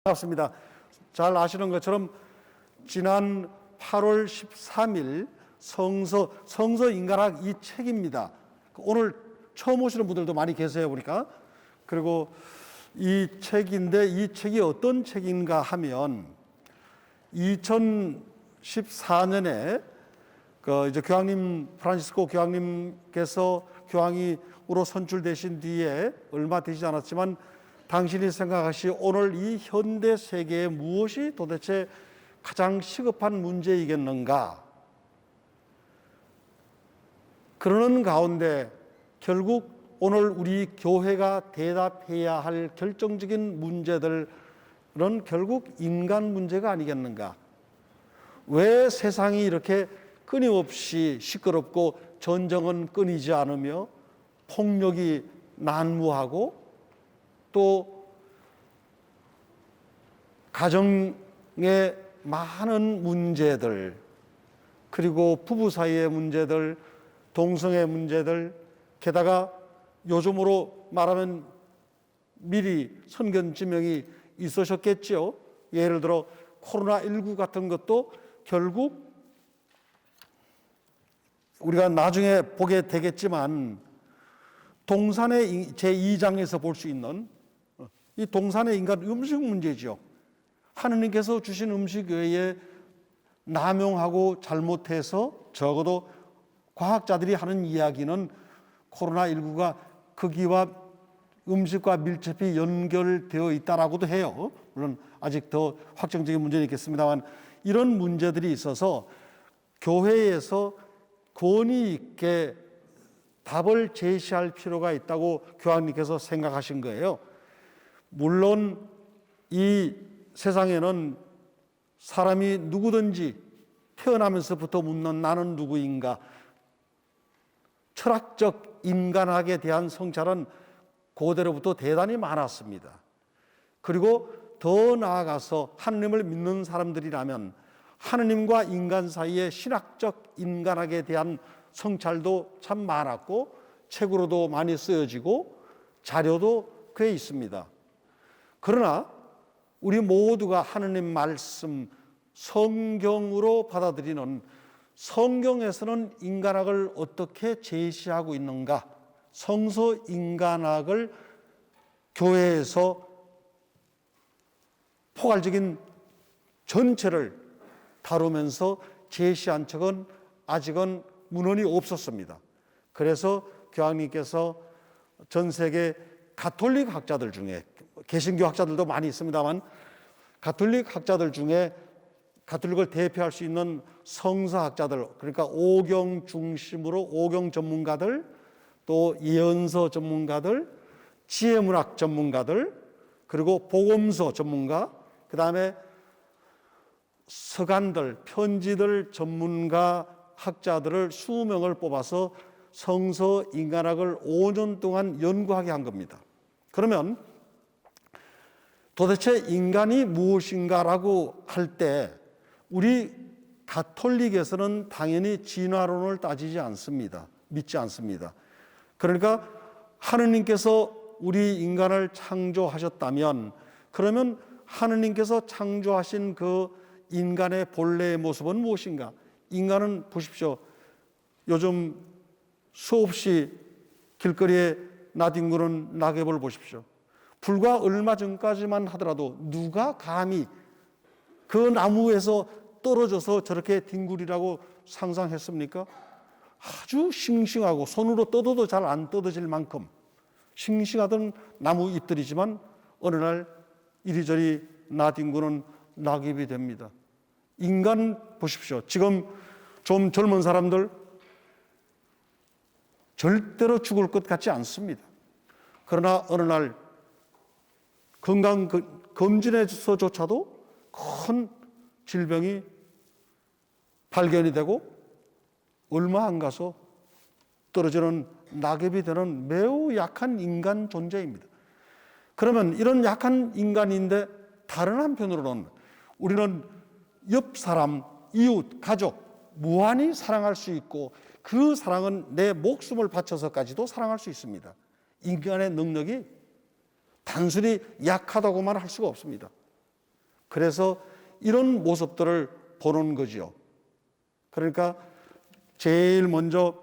반갑습니다. 잘 아시는 것처럼 지난 8월 13일 성서 인간학 이 책입니다. 오늘 처음 오시는 분들도 많이 계세요 보니까. 그리고 이 책인데 이 책이 어떤 책인가 하면 2014년에 이제 프란시스코 교황님께서 교황으로 선출되신 뒤에 얼마 되지 않았지만 당신이 생각하시 오늘 이 현대 세계에 무엇이 도대체 가장 시급한 문제이겠는가? 그러는 가운데 결국 오늘 우리 교회가 대답해야 할 결정적인 문제들은 결국 인간 문제가 아니겠는가? 왜 세상이 이렇게 끊임없이 시끄럽고 전쟁은 끊이지 않으며 폭력이 난무하고 또 가정의 많은 문제들, 그리고 부부 사이의 문제들, 동성애 문제들, 게다가 요즘으로 말하면 미리 선견지명이 있으셨겠죠. 예를 들어 코로나19 같은 것도 결국 우리가 나중에 보게 되겠지만 동산의 제2장에서 볼 수 있는 이 동산의 인간 음식 문제죠. 하느님께서 주신 음식 외에 남용하고 잘못해서 적어도 과학자들이 하는 이야기는 코로나19가 거기와 음식과 밀접히 연결되어 있다라고도 해요. 물론 아직 더 확정적인 문제는 있겠습니다만 이런 문제들이 있어서 교회에서 권위 있게 답을 제시할 필요가 있다고 교황님께서 생각하신 거예요. 물론 이 세상에는 사람이 누구든지 태어나면서부터 묻는 나는 누구인가, 철학적 인간학에 대한 성찰은 고대로부터 대단히 많았습니다. 그리고 더 나아가서 하느님을 믿는 사람들이라면 하느님과 인간 사이의 신학적 인간학에 대한 성찰도 참 많았고 책으로도 많이 쓰여지고 자료도 꽤 있습니다. 그러나 우리 모두가 하느님 말씀 성경으로 받아들이는 성경에서는 인간학을 어떻게 제시하고 있는가, 성서 인간학을 교회에서 포괄적인 전체를 다루면서 제시한 적은 아직은 문헌이 없었습니다. 그래서 교황님께서 전 세계 가톨릭 학자들 중에, 개신교 학자들도 많이 있습니다만 가톨릭 학자들 중에 가톨릭을 대표할 수 있는 성서학자들, 그러니까 오경 중심으로 오경 전문가들, 또 예언서 전문가들, 지혜문학 전문가들, 그리고 복음서 전문가, 그 다음에 서간들, 편지들 전문가 학자들을 20명을 뽑아서 성서 인간학을 5년 동안 연구하게 한 겁니다. 그러면 도대체 인간이 무엇인가라고 할 때 우리 가톨릭에서는 당연히 진화론을 따지지 않습니다. 믿지 않습니다. 그러니까 하느님께서 우리 인간을 창조하셨다면 그러면 하느님께서 창조하신 그 인간의 본래의 모습은 무엇인가? 인간은 보십시오. 요즘 수없이 길거리에 나뒹구는 낙엽을 보십시오. 불과 얼마 전까지만 하더라도 누가 감히 그 나무에서 떨어져서 저렇게 뒹구리라고 상상했습니까? 아주 싱싱하고 손으로 뜯어도 잘 안 뜯어질 만큼 싱싱하던 나무 잎들이지만 어느 날 이리저리 나뒹구는 낙엽이 됩니다. 인간 보십시오. 지금 좀 젊은 사람들 절대로 죽을 것 같지 않습니다. 그러나 어느 날 건강검진에서조차도 큰 질병이 발견이 되고 얼마 안 가서 떨어지는 낙엽이 되는 매우 약한 인간 존재입니다. 그러면 이런 약한 인간인데 다른 한편으로는 우리는 옆 사람, 이웃, 가족 무한히 사랑할 수 있고 그 사랑은 내 목숨을 바쳐서까지도 사랑할 수 있습니다. 인간의 능력이 단순히 약하다고만 할 수가 없습니다. 그래서 이런 모습들을 보는 거지요. 그러니까 제일 먼저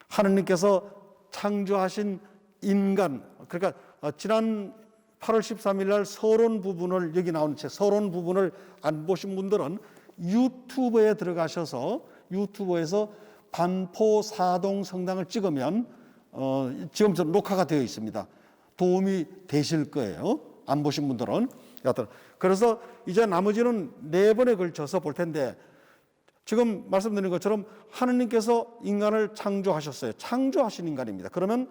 하느님께서 창조하신 인간, 그러니까 지난 8월 13일 날 서론 부분을, 여기 나오는 책 서론 부분을 안 보신 분들은 유튜브에 들어가셔서 유튜브에서 반포사동 성당을 찍으면 지금 저 녹화가 되어 있습니다. 도움이 되실 거예요. 안 보신 분들은. 여하튼 그래서 이제 나머지는 4번에 걸쳐서 볼 텐데, 지금 말씀드린 것처럼 하느님께서 인간을 창조하셨어요. 창조하신 인간입니다. 그러면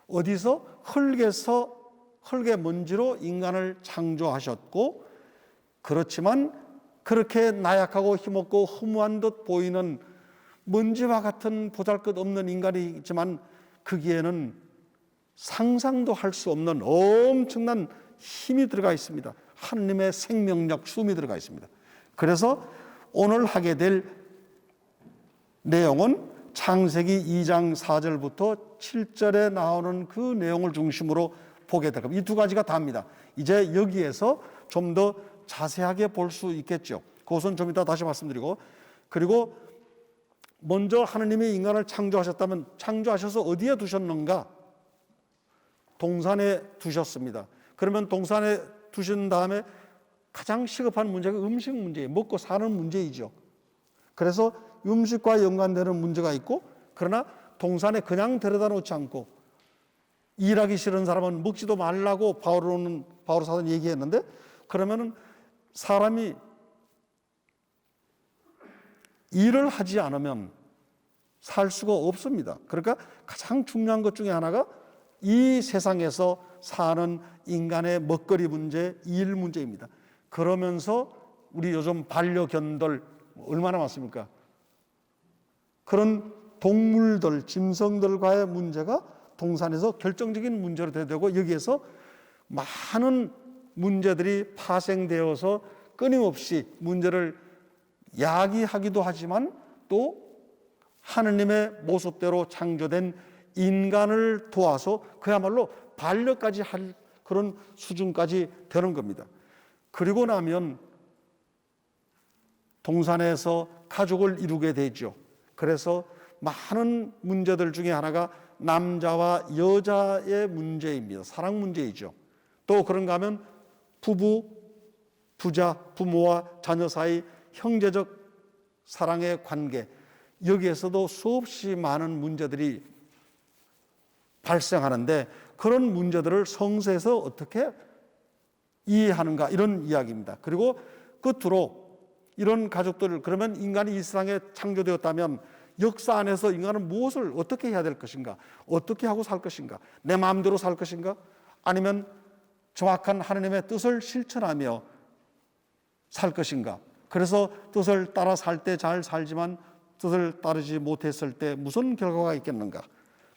어디서? 흙의 먼지로 인간을 창조하셨고, 그렇지만 그렇게 나약하고 힘없고 허무한 듯 보이는 먼지와 같은 보잘것없는 인간이지만 거기에는 상상도 할 수 없는 엄청난 힘이 들어가 있습니다. 하느님의 생명력, 숨이 들어가 있습니다. 그래서 오늘 하게 될 내용은 창세기 2장 4절부터 7절에 나오는 그 내용을 중심으로 보게 될 겁니다. 이 2가지가 답니다. 이제 여기에서 좀 더 자세하게 볼 수 있겠죠. 그것은 좀 이따 다시 말씀드리고, 그리고 먼저 하느님이 인간을 창조하셨다면 창조하셔서 어디에 두셨는가? 동산에 두셨습니다. 그러면 동산에 두신 다음에 가장 시급한 문제가 음식 문제예요. 먹고 사는 문제이죠. 그래서 음식과 연관되는 문제가 있고, 그러나 동산에 그냥 데려다 놓지 않고 일하기 싫은 사람은 먹지도 말라고 바울 사도는 얘기했는데, 그러면은 사람이 일을 하지 않으면 살 수가 없습니다. 그러니까 가장 중요한 것 중에 하나가 이 세상에서 사는 인간의 먹거리 문제, 일 문제입니다. 그러면서 우리 요즘 반려견들 얼마나 많습니까? 그런 동물들, 짐승들과의 문제가 동산에서 결정적인 문제로 되고, 여기에서 많은 문제들이 파생되어서 끊임없이 문제를 야기하기도 하지만 또 하느님의 모습대로 창조된 인간을 도와서 그야말로 반려까지 할 그런 수준까지 되는 겁니다. 그리고 나면 동산에서 가족을 이루게 되죠. 그래서 많은 문제들 중에 하나가 남자와 여자의 문제입니다. 사랑 문제이죠. 또 그런가 하면 부모와 자녀 사이 형제적 사랑의 관계, 여기에서도 수없이 많은 문제들이 발생하는데, 그런 문제들을 성서에서 어떻게 이해하는가, 이런 이야기입니다. 그리고 끝으로 이런 가족들을, 그러면 인간이 이 세상에 창조되었다면 역사 안에서 인간은 무엇을 어떻게 해야 될 것인가, 어떻게 하고 살 것인가, 내 마음대로 살 것인가, 아니면 정확한 하나님의 뜻을 실천하며 살 것인가. 그래서 뜻을 따라 살 때 잘 살지만 뜻을 따르지 못했을 때 무슨 결과가 있겠는가.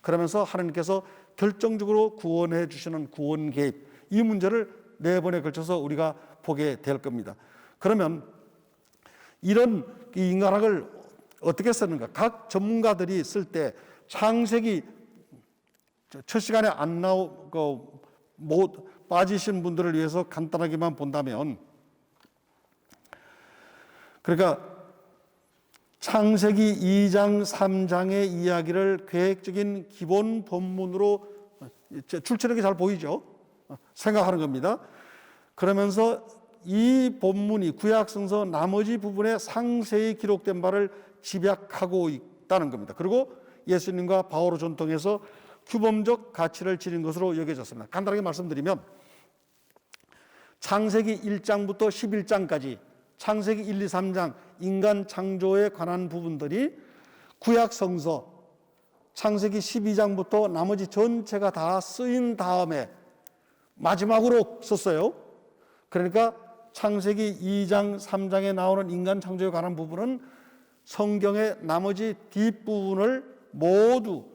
그러면서 하나님께서 결정적으로 구원해 주시는 구원 개입, 이 문제를 4번에 걸쳐서 우리가 보게 될 겁니다. 그러면 이런 인간학을 어떻게 쓰는가? 각 전문가들이 쓸 때 창세기 첫 시간에 안 나오고 못 빠지신 분들을 위해서 간단하게만 본다면, 그러니까 창세기 2장 3장의 이야기를 계획적인 기본 본문으로, 출처력이 잘 보이죠? 생각하는 겁니다. 그러면서 이 본문이 구약성서 나머지 부분에 상세히 기록된 바를 집약하고 있다는 겁니다. 그리고 예수님과 바오로 전통에서 규범적 가치를 지닌 것으로 여겨졌습니다. 간단하게 말씀드리면 창세기 1장부터 11장까지 창세기 1, 2, 3장 인간 창조에 관한 부분들이 구약성서 창세기 12장부터 나머지 전체가 다 쓰인 다음에 마지막으로 썼어요. 그러니까 창세기 2장, 3장에 나오는 인간 창조에 관한 부분은 성경의 나머지 뒷부분을 모두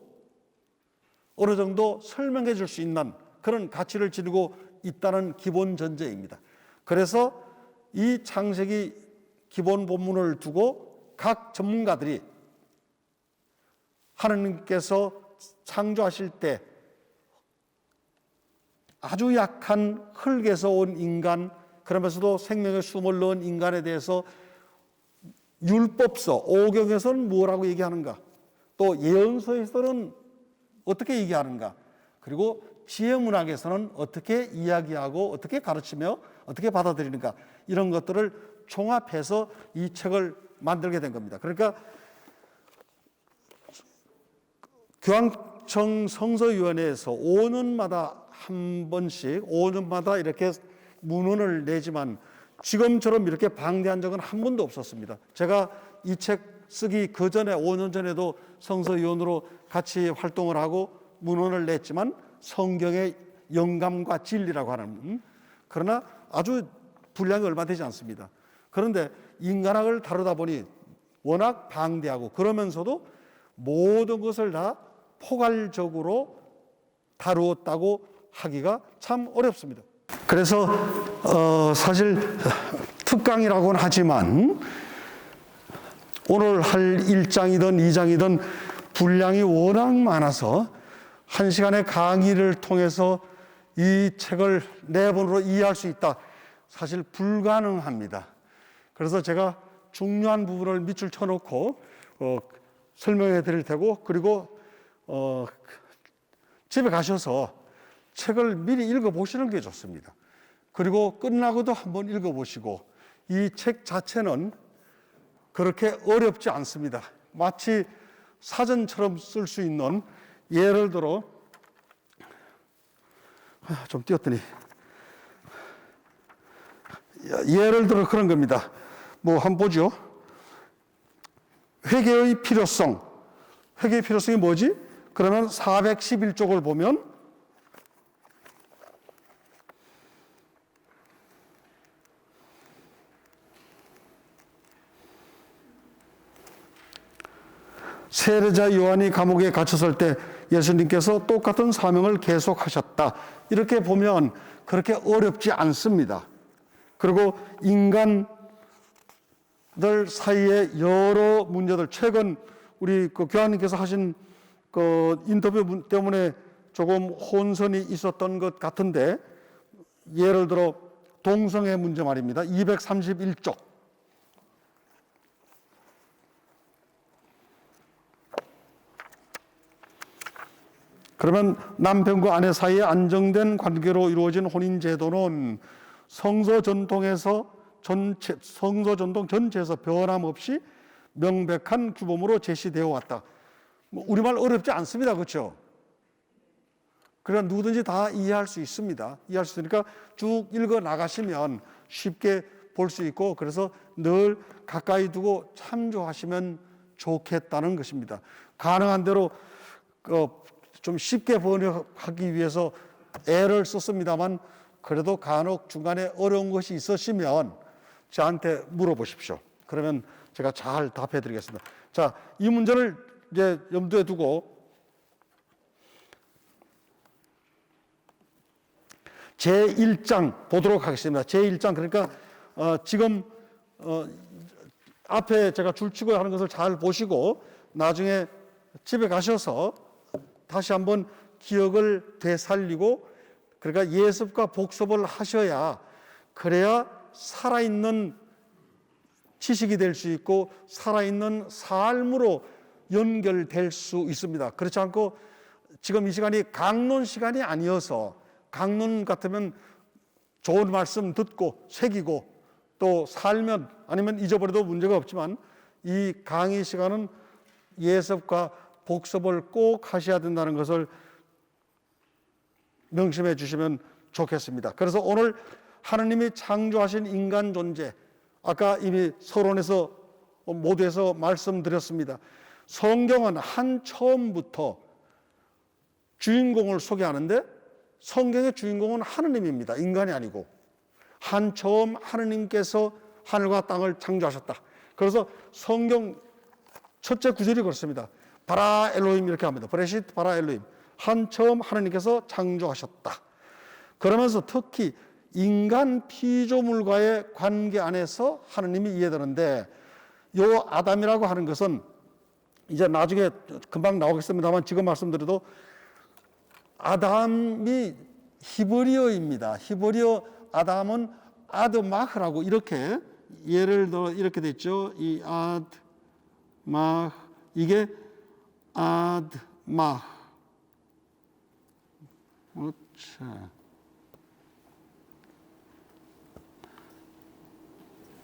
어느 정도 설명해 줄 수 있는 그런 가치를 지니고 있다는 기본 전제입니다. 그래서 이 창세기 기본 본문을 두고 각 전문가들이 하느님께서 창조하실 때 아주 약한 흙에서 온 인간, 그러면서도 생명의 숨을 넣은 인간에 대해서 율법서, 오경에서는 뭐라고 얘기하는가? 또 예언서에서는 어떻게 얘기하는가? 그리고 지혜문학에서는 어떻게 이야기하고 어떻게 가르치며 어떻게 받아들이는가? 이런 것들을 종합해서 이 책을 만들게 된 겁니다. 그러니까 교황청 성서위원회에서 5년마다 한 번씩 5년마다 이렇게 문헌을 내지만 지금처럼 이렇게 방대한 적은 한 번도 없었습니다. 제가 이 책 쓰기 그 전에 5년 전에도 성서위원으로 같이 활동을 하고 문헌을 냈지만 성경의 영감과 진리라고 하는, 그러나 아주 분량이 얼마 되지 않습니다. 그런데 인간학을 다루다 보니 워낙 방대하고 그러면서도 모든 것을 다 포괄적으로 다루었다고 하기가 참 어렵습니다. 그래서 사실 특강이라고는 하지만 오늘 할 1장이든 2장이든 분량이 워낙 많아서 1시간의 강의를 통해서 이 책을 내본으로 이해할 수 있다. 사실 불가능합니다. 그래서 제가 중요한 부분을 밑줄 쳐놓고 설명해 드릴 테고, 그리고 집에 가셔서 책을 미리 읽어보시는 게 좋습니다. 그리고 끝나고도 한번 읽어보시고, 이 책 자체는 그렇게 어렵지 않습니다. 마치 사전처럼 쓸 수 있는, 예를 들어 좀 띄었더니 예를 들어 그런 겁니다. 뭐 한번 보죠. 회개의 필요성. 회개의 필요성이 뭐지? 그러면 411쪽을 보면 세례자 요한이 감옥에 갇혔을 때 예수님께서 똑같은 사명을 계속하셨다. 이렇게 보면 그렇게 어렵지 않습니다. 그리고 인간들 사이에 여러 문제들, 최근 우리 교황님께서 하신 인터뷰 때문에 조금 혼선이 있었던 것 같은데, 예를 들어 동성애 문제 말입니다. 231쪽. 그러면 남편과 아내 사이에 안정된 관계로 이루어진 혼인 제도는 성서 전통 전체에서 변함없이 명백한 규범으로 제시되어 왔다. 우리말 어렵지 않습니다. 그렇죠? 그러니까 누구든지 다 이해할 수 있습니다. 이해할 수 있으니까 쭉 읽어 나가시면 쉽게 볼 수 있고, 그래서 늘 가까이 두고 참조하시면 좋겠다는 것입니다. 가능한 대로 좀 쉽게 번역하기 위해서 애를 썼습니다만, 그래도 간혹 중간에 어려운 것이 있으시면 저한테 물어보십시오. 그러면 제가 잘 답해 드리겠습니다. 자, 이 문제를 이제 염두에 두고 제1장 보도록 하겠습니다. 제1장, 그러니까 지금 앞에 제가 줄치고 하는 것을 잘 보시고 나중에 집에 가셔서 다시 한번 기억을 되살리고, 그러니까 예습과 복습을 하셔야, 그래야 살아있는 지식이 될 수 있고 살아있는 삶으로 연결될 수 있습니다. 그렇지 않고 지금 이 시간이 강론 시간이 아니어서, 강론 같으면 좋은 말씀 듣고 새기고 또 살면 아니면 잊어버려도 문제가 없지만, 이 강의 시간은 예습과 복습을 꼭 하셔야 된다는 것을 명심해 주시면 좋겠습니다. 그래서 오늘 하느님이 창조하신 인간 존재, 아까 이미 서론에서 모두에서 말씀드렸습니다. 성경은 한 처음부터 주인공을 소개하는데, 성경의 주인공은 하느님입니다. 인간이 아니고. 한 처음 하느님께서 하늘과 땅을 창조하셨다. 그래서 성경 첫째 구절이 그렇습니다. 바라 엘로힘, 이렇게 합니다. 브레시트 바라 엘로힘. 한 처음 하느님께서 창조하셨다. 그러면서 특히 인간 피조물과의 관계 안에서 하느님이 이해되는데, 요 아담이라고 하는 것은 이제 나중에 금방 나오겠습니다만 지금 말씀드려도 아담이 히브리어입니다. 히브리어 아담은 아드마흐라고 이렇게 예를 들어 이렇게 됐죠. 이 아드마흐 이게 아드마흐. 자.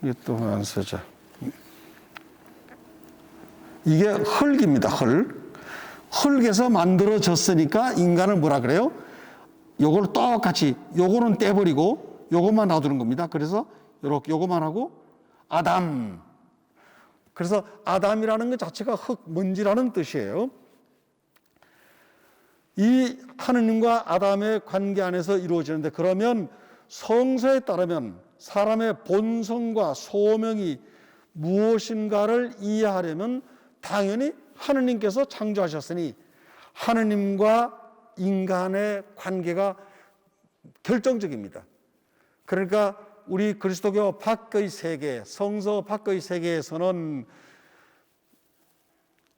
이게 또 안 쓰자. 이게 흙입니다. 흙에서 만들어졌으니까 인간을 뭐라 그래요? 요걸 똑같이 요거는 떼버리고 요것만 놔두는 겁니다. 그래서 요렇게 요것만 하고 아담. 그래서 아담이라는 것 자체가 흙, 먼지라는 뜻이에요. 이 하느님과 아담의 관계 안에서 이루어지는데, 그러면 성서에 따르면 사람의 본성과 소명이 무엇인가를 이해하려면 당연히 하느님께서 창조하셨으니 하느님과 인간의 관계가 결정적입니다. 그러니까 우리 그리스도교 밖의 세계, 성서 밖의 세계에서는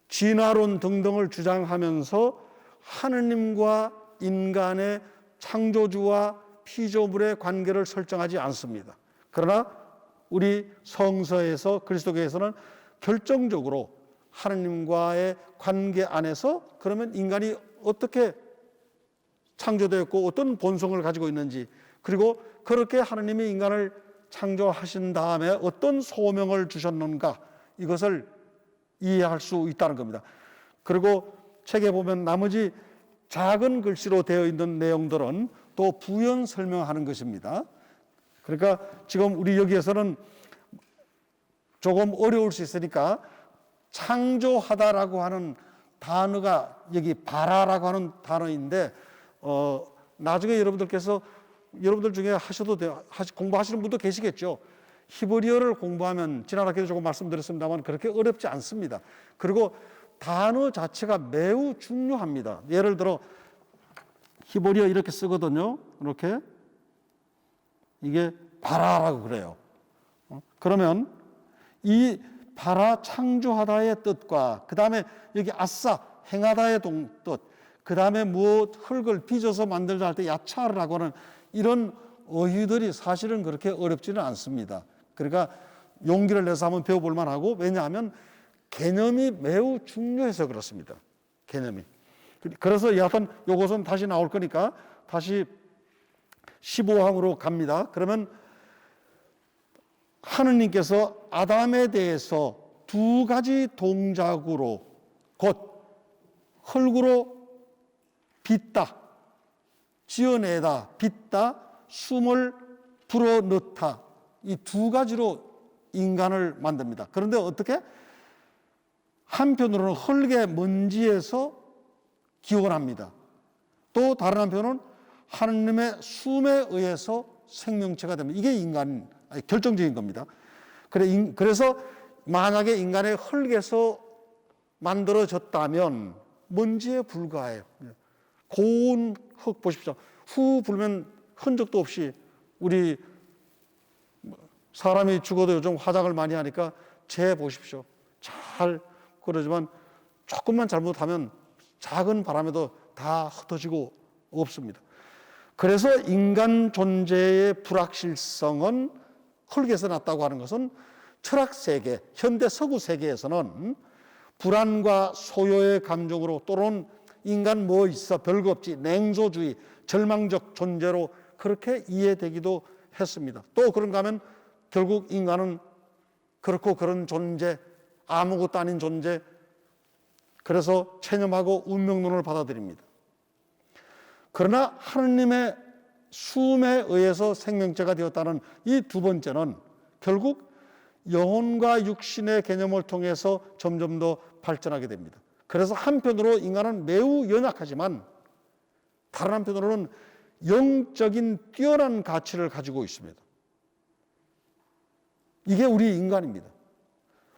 진화론 등등을 주장하면서 하느님과 인간의 창조주와 피조물의 관계를 설정하지 않습니다. 그러나 우리 성서에서 그리스도교에서는 결정적으로 하느님과의 관계 안에서 그러면 인간이 어떻게 창조되었고 어떤 본성을 가지고 있는지, 그리고 그렇게 하느님이 인간을 창조하신 다음에 어떤 소명을 주셨는가, 이것을 이해할 수 있다는 겁니다. 그리고 책에 보면 나머지 작은 글씨로 되어 있는 내용들은 또 부연 설명하는 것입니다. 그러니까 지금 우리 여기에서는 조금 어려울 수 있으니까 창조하다라고 하는 단어가 여기 바라라고 하는 단어인데, 나중에 여러분들 중에 하셔도 돼요. 공부하시는 분도 계시겠죠. 히브리어를 공부하면 지난학기도 조금 말씀드렸습니다만 그렇게 어렵지 않습니다. 그리고 단어 자체가 매우 중요합니다. 예를 들어 히브리어 이렇게 쓰거든요. 이렇게 이게 바라라고 그래요. 그러면 이 바라 창조하다의 뜻과 그 다음에 여기 아싸 행하다의 뜻, 그 다음에 무엇 흙을 빚어서 만들다 할 때 야차르라고 하는 이런 어휘들이 사실은 그렇게 어렵지는 않습니다. 그러니까 용기를 내서 한번 배워볼 만하고, 왜냐하면 개념이 매우 중요해서 그렇습니다. 개념이. 그래서 여하튼 이것은 다시 나올 거니까 다시 15항으로 갑니다. 그러면 하느님께서 아담에 대해서 두 가지 동작으로, 곧 흙으로 빚다, 지어내다, 빚다, 숨을 불어넣다, 이 두 가지로 인간을 만듭니다. 그런데 어떻게? 한편으로는 흙의 먼지에서 기원합니다. 또 다른 한편은 하느님의 숨에 의해서 생명체가 됩니다. 이게 인간 결정적인 겁니다. 그래서 만약에 인간의 흙에서 만들어졌다면 먼지에 불과해요. 고운 흙 보십시오. 후 불면 흔적도 없이, 우리 사람이 죽어도 요즘 화장을 많이 하니까 재 보십시오. 잘 그러지만 조금만 잘못하면 작은 바람에도 다 흩어지고 없습니다. 그래서 인간 존재의 불확실성은 흙에서 났다고 하는 것은 철학 세계, 현대 서구 세계에서는 불안과 소요의 감정으로, 또는 인간 뭐 있어 별거 없지, 냉소주의, 절망적 존재로 그렇게 이해되기도 했습니다. 또 그런가 하면 결국 인간은 그렇고 그런 존재, 아무것도 아닌 존재, 그래서 체념하고 운명론을 받아들입니다. 그러나 하느님의 숨에 의해서 생명체가 되었다는 이 두 번째는 결국 영혼과 육신의 개념을 통해서 점점 더 발전하게 됩니다. 그래서 한편으로 인간은 매우 연약하지만 다른 한편으로는 영적인 뛰어난 가치를 가지고 있습니다. 이게 우리 인간입니다.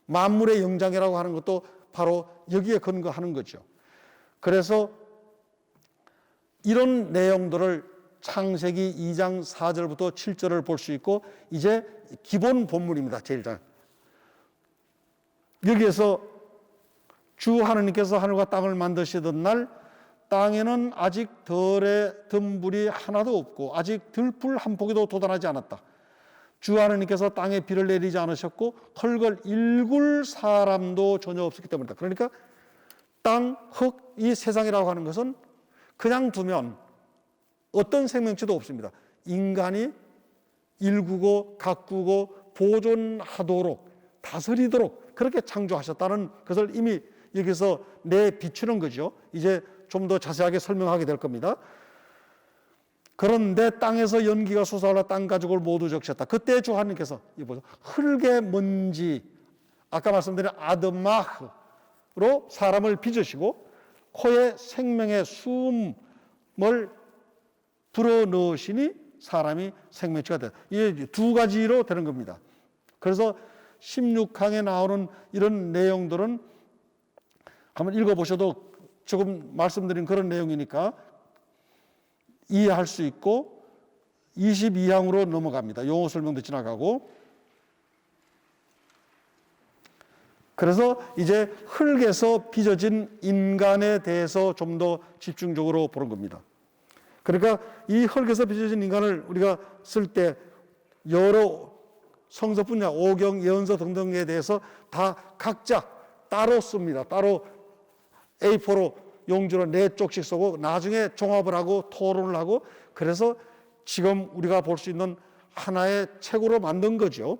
만물의 영장이라고 하는 것도 바로 여기에 근거하는 거죠. 그래서 이런 내용들을 창세기 2장 4절부터 7절을 볼 수 있고, 이제 기본 본문입니다. 제1장. 여기에서 주 하느님께서 하늘과 땅을 만드시던 날 땅에는 아직 덜의 덤불이 하나도 없고 아직 들풀 한 포기도 돋아나지 않았다. 주 하나님께서 땅에 비를 내리지 않으셨고 흙을 일굴 사람도 전혀 없었기 때문이다. 그러니까 땅, 흙, 이 세상이라고 하는 것은 그냥 두면 어떤 생명체도 없습니다. 인간이 일구고 가꾸고 보존하도록 다스리도록 그렇게 창조하셨다는 것을 이미 여기서 내비추는 거죠. 이제 좀 더 자세하게 설명하게 될 겁니다. 그런데 땅에서 연기가 솟아올라 땅 가죽을 모두 적셨다. 그때 주 하나님께서 흙의 먼지, 아까 말씀드린 아드마흐로 사람을 빚으시고 코에 생명의 숨을 불어넣으시니 사람이 생명체가 된다. 이게 두 가지로 되는 겁니다. 그래서 16강에 나오는 이런 내용들은 한번 읽어보셔도 조금 말씀드린 그런 내용이니까 이해할 수 있고 22항으로 넘어갑니다. 용어 설명도 지나가고. 그래서 이제 흙에서 빚어진 인간에 대해서 좀 더 집중적으로 보는 겁니다. 그러니까 이 흙에서 빚어진 인간을 우리가 쓸 때 여러 성서 분야, 오경, 예언서 등등에 대해서 다 각자 따로 씁니다. 따로 A4로 용지로 4쪽씩 쓰고 나중에 종합을 하고 토론을 하고 그래서 지금 우리가 볼 수 있는 하나의 책으로 만든 거죠.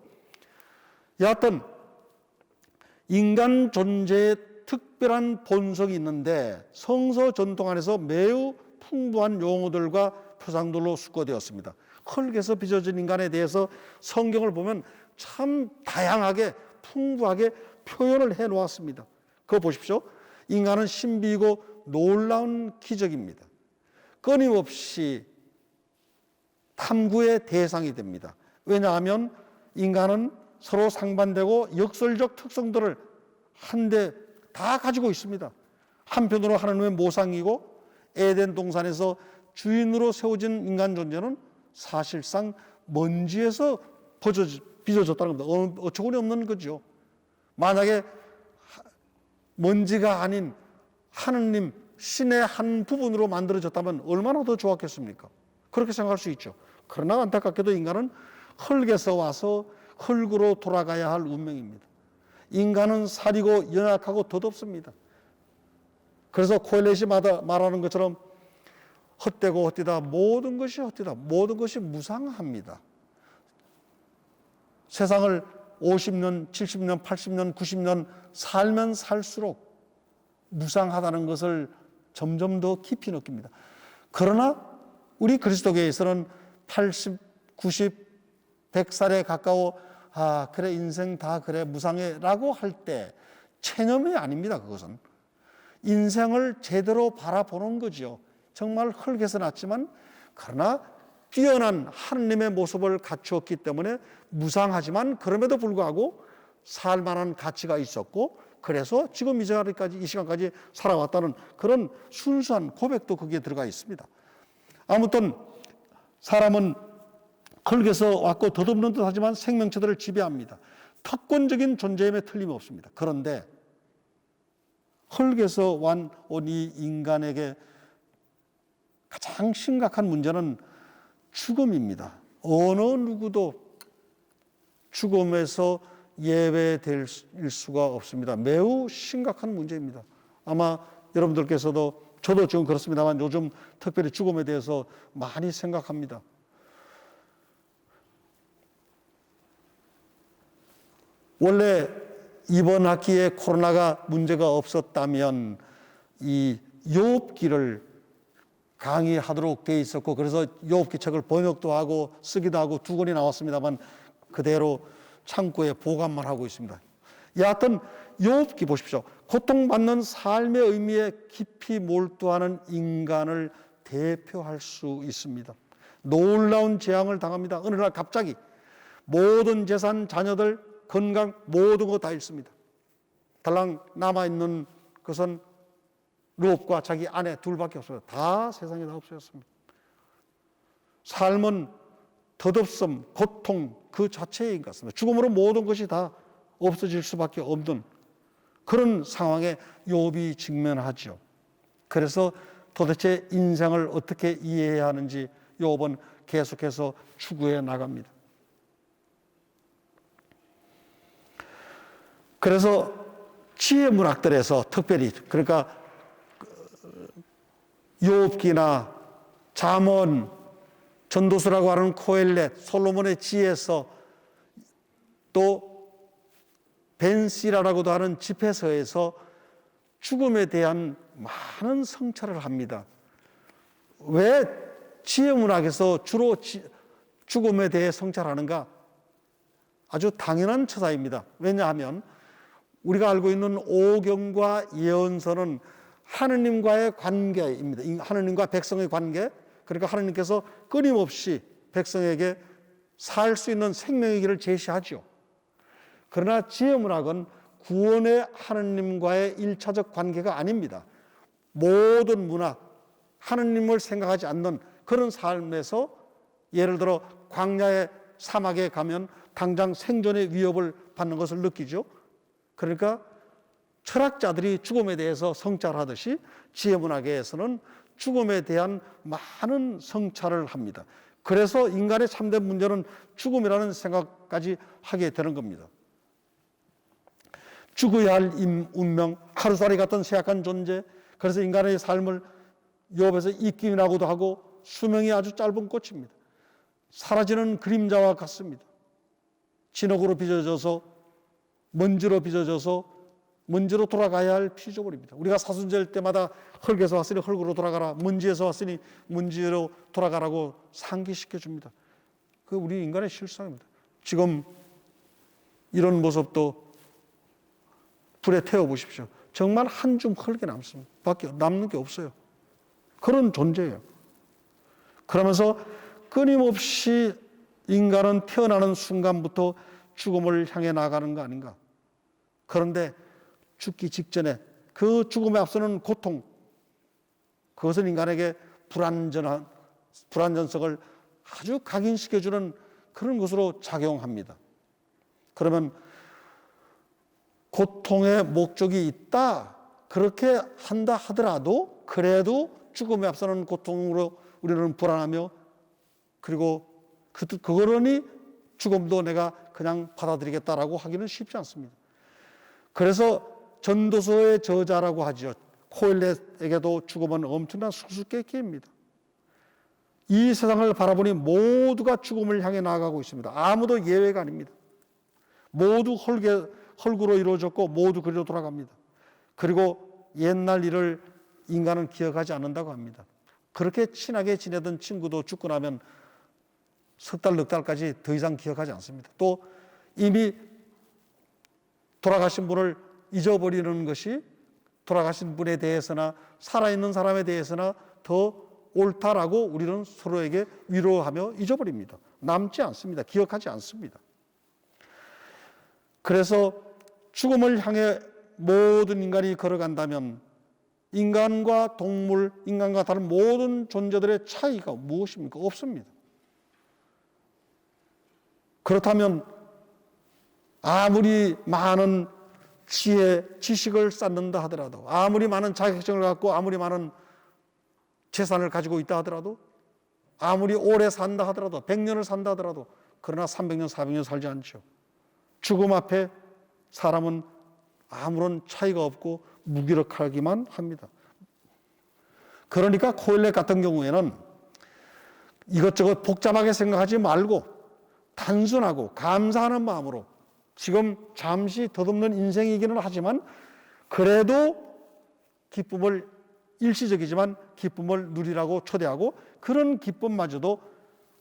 여하튼 인간 존재에 특별한 본성이 있는데 성서 전통 안에서 매우 풍부한 용어들과 표상들로 숙고되었습니다. 흙에서 빚어진 인간에 대해서 성경을 보면 참 다양하게 풍부하게 표현을 해 놓았습니다. 그거 보십시오. 인간은 신비이고 놀라운 기적입니다. 끊임없이 탐구의 대상이 됩니다. 왜냐하면 인간은 서로 상반되고 역설적 특성들을 한데 다 가지고 있습니다. 한편으로 하나님의 모상이고 에덴 동산에서 주인으로 세워진 인간 존재는 사실상 먼지에서 빚어졌다는 겁니다. 어처구니 없는 거죠. 만약에 먼지가 아닌 하느님, 신의 한 부분으로 만들어졌다면 얼마나 더 좋았겠습니까? 그렇게 생각할 수 있죠. 그러나 안타깝게도 인간은 흙에서 와서 흙으로 돌아가야 할 운명입니다. 인간은 사리고 연약하고 덧없습니다. 그래서 코엘렛이 말하는 것처럼 헛되고 헛되다, 모든 것이 헛되다, 모든 것이 무상합니다. 세상을 50년, 70년, 80년, 90년 살면 살수록 무상하다는 것을 점점 더 깊이 느낍니다. 그러나 우리 그리스도교에서는 80, 90, 100살에 가까워 그래 인생 다 그래 무상해 라고 할 때 체념이 아닙니다. 그것은 인생을 제대로 바라보는 거죠. 정말 흙에서 났지만 그러나 뛰어난 하느님의 모습을 갖추었기 때문에 무상하지만 그럼에도 불구하고 살만한 가치가 있었고 그래서 지금 이 자리까지 이 시간까지 살아왔다는 그런 순수한 고백도 거기에 들어가 있습니다. 아무튼 사람은 흙에서 왔고 덧없는 듯 하지만 생명체들을 지배합니다. 특권적인 존재임에 틀림이 없습니다. 그런데 흙에서 온 이 인간에게 가장 심각한 문제는 죽음입니다. 어느 누구도 죽음에서 예외될 수가 없습니다. 매우 심각한 문제입니다. 아마 여러분들께서도 저도 지금 그렇습니다만 요즘 특별히 죽음에 대해서 많이 생각합니다. 원래 이번 학기에 코로나가 문제가 없었다면 이 욥기를 강의하도록 돼 있었고 그래서 욥기 책을 번역도 하고 쓰기도 하고 2권이 나왔습니다만 그대로 창고에 보관만 하고 있습니다. 여하튼 욥기 보십시오. 고통받는 삶의 의미에 깊이 몰두하는 인간을 대표할 수 있습니다. 놀라운 재앙을 당합니다. 어느 날 갑자기 모든 재산, 자녀들, 건강 모든 거 다 잃습니다. 달랑 남아있는 것은 욥과 자기 아내 둘밖에 없어요. 다 세상에 다 없어졌습니다. 삶은 덧없음, 고통 그 자체인 것 같습니다. 죽음으로 모든 것이 다 없어질 수밖에 없는 그런 상황에 욥이 직면하죠. 그래서 도대체 인생을 어떻게 이해해야 하는지 욥은 계속해서 추구해 나갑니다. 그래서 지혜 문학들에서 특별히, 그러니까 욥기나 잠언, 전도서라고 하는 코엘렛, 솔로몬의 지혜서, 또 벤시라라고도 하는 집회서에서 죽음에 대한 많은 성찰을 합니다. 왜 지혜문학에서 주로 죽음에 대해 성찰하는가? 아주 당연한 처사입니다. 왜냐하면 우리가 알고 있는 오경과 예언서는 하느님과의 관계입니다. 하느님과 백성의 관계, 그러니까 하느님께서 끊임없이 백성에게 살 수 있는 생명의 길을 제시하죠. 그러나 지혜문학은 구원의 하느님과의 일차적 관계가 아닙니다. 모든 문학, 하느님을 생각하지 않는 그런 삶에서, 예를 들어 광야의 사막에 가면 당장 생존의 위협을 받는 것을 느끼죠. 그러니까 철학자들이 죽음에 대해서 성찰하듯이 지혜문학에서는 죽음에 대한 많은 성찰을 합니다. 그래서 인간의 참된 문제는 죽음이라는 생각까지 하게 되는 겁니다. 죽어야 할 운명, 하루살이 같은 쇠약한 존재, 그래서 인간의 삶을 욥에서 입김이라고도 하고 수명이 아주 짧은 꽃입니다. 사라지는 그림자와 같습니다. 진흙으로 빚어져서, 먼지로 빚어져서 먼지로 돌아가야 할 피조물입니다. 우리가 사순절 때마다 흙에서 왔으니 흙으로 돌아가라, 먼지에서 왔으니 먼지로 돌아가라고 상기시켜 줍니다. 그 우리 인간의 실상입니다. 지금 이런 모습도 불에 태워 보십시오. 정말 한 줌 흙이 남습니다. 밖에 남는 게 없어요. 그런 존재예요. 그러면서 끊임없이 인간은 태어나는 순간부터 죽음을 향해 나가는 거 아닌가. 그런데 죽기 직전에 그 죽음에 앞서는 고통, 그것은 인간에게 불안전성을 아주 각인시켜주는 그런 것으로 작용합니다. 그러면 고통의 목적이 있다, 그렇게 한다 하더라도, 그래도 죽음에 앞서는 고통으로 우리는 불안하며, 그리고 그러니 죽음도 내가 그냥 받아들이겠다라고 하기는 쉽지 않습니다. 그래서 전도서의 저자라고 하죠. 코엘렛에게도 죽음은 엄청난 수수께끼입니다. 이 세상을 바라보니 모두가 죽음을 향해 나아가고 있습니다. 아무도 예외가 아닙니다. 모두 헐구로 이루어졌고 모두 그리로 돌아갑니다. 그리고 옛날 일을 인간은 기억하지 않는다고 합니다. 그렇게 친하게 지내던 친구도 죽고 나면 석 달, 넉 달까지 더 이상 기억하지 않습니다. 또 이미 돌아가신 분을 잊어버리는 것이 돌아가신 분에 대해서나 살아있는 사람에 대해서나 더 옳다라고 우리는 서로에게 위로하며 잊어버립니다. 남지 않습니다. 기억하지 않습니다. 그래서 죽음을 향해 모든 인간이 걸어간다면 인간과 동물, 인간과 다른 모든 존재들의 차이가 무엇입니까? 없습니다. 그렇다면 아무리 많은 지식을 쌓는다 하더라도, 아무리 많은 자격증을 갖고 아무리 많은 재산을 가지고 있다 하더라도, 아무리 오래 산다 하더라도, 100년을 산다 하더라도, 그러나 300년, 400년 살지 않죠. 죽음 앞에 사람은 아무런 차이가 없고 무기력하기만 합니다. 그러니까 코엘렛 같은 경우에는 이것저것 복잡하게 생각하지 말고 단순하고 감사하는 마음으로, 지금 잠시 덧없는 인생이기는 하지만 그래도 기쁨을, 일시적이지만 기쁨을 누리라고 초대하고, 그런 기쁨마저도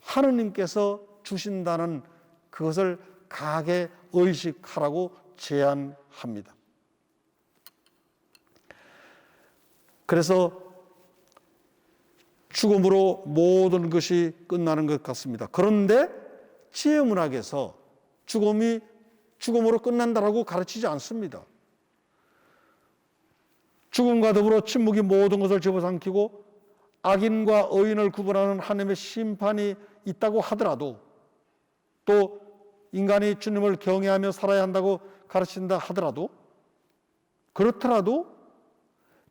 하느님께서 주신다는 그것을 강하게 의식하라고 제안합니다. 그래서 죽음으로 모든 것이 끝나는 것 같습니다. 그런데 지혜문학에서 죽음이 죽음으로 끝난다라고 가르치지 않습니다. 죽음과 더불어 침묵이 모든 것을 집어삼키고 악인과 의인을 구분하는 하나님의 심판이 있다고 하더라도, 또 인간이 주님을 경외하며 살아야 한다고 가르친다 하더라도, 그렇더라도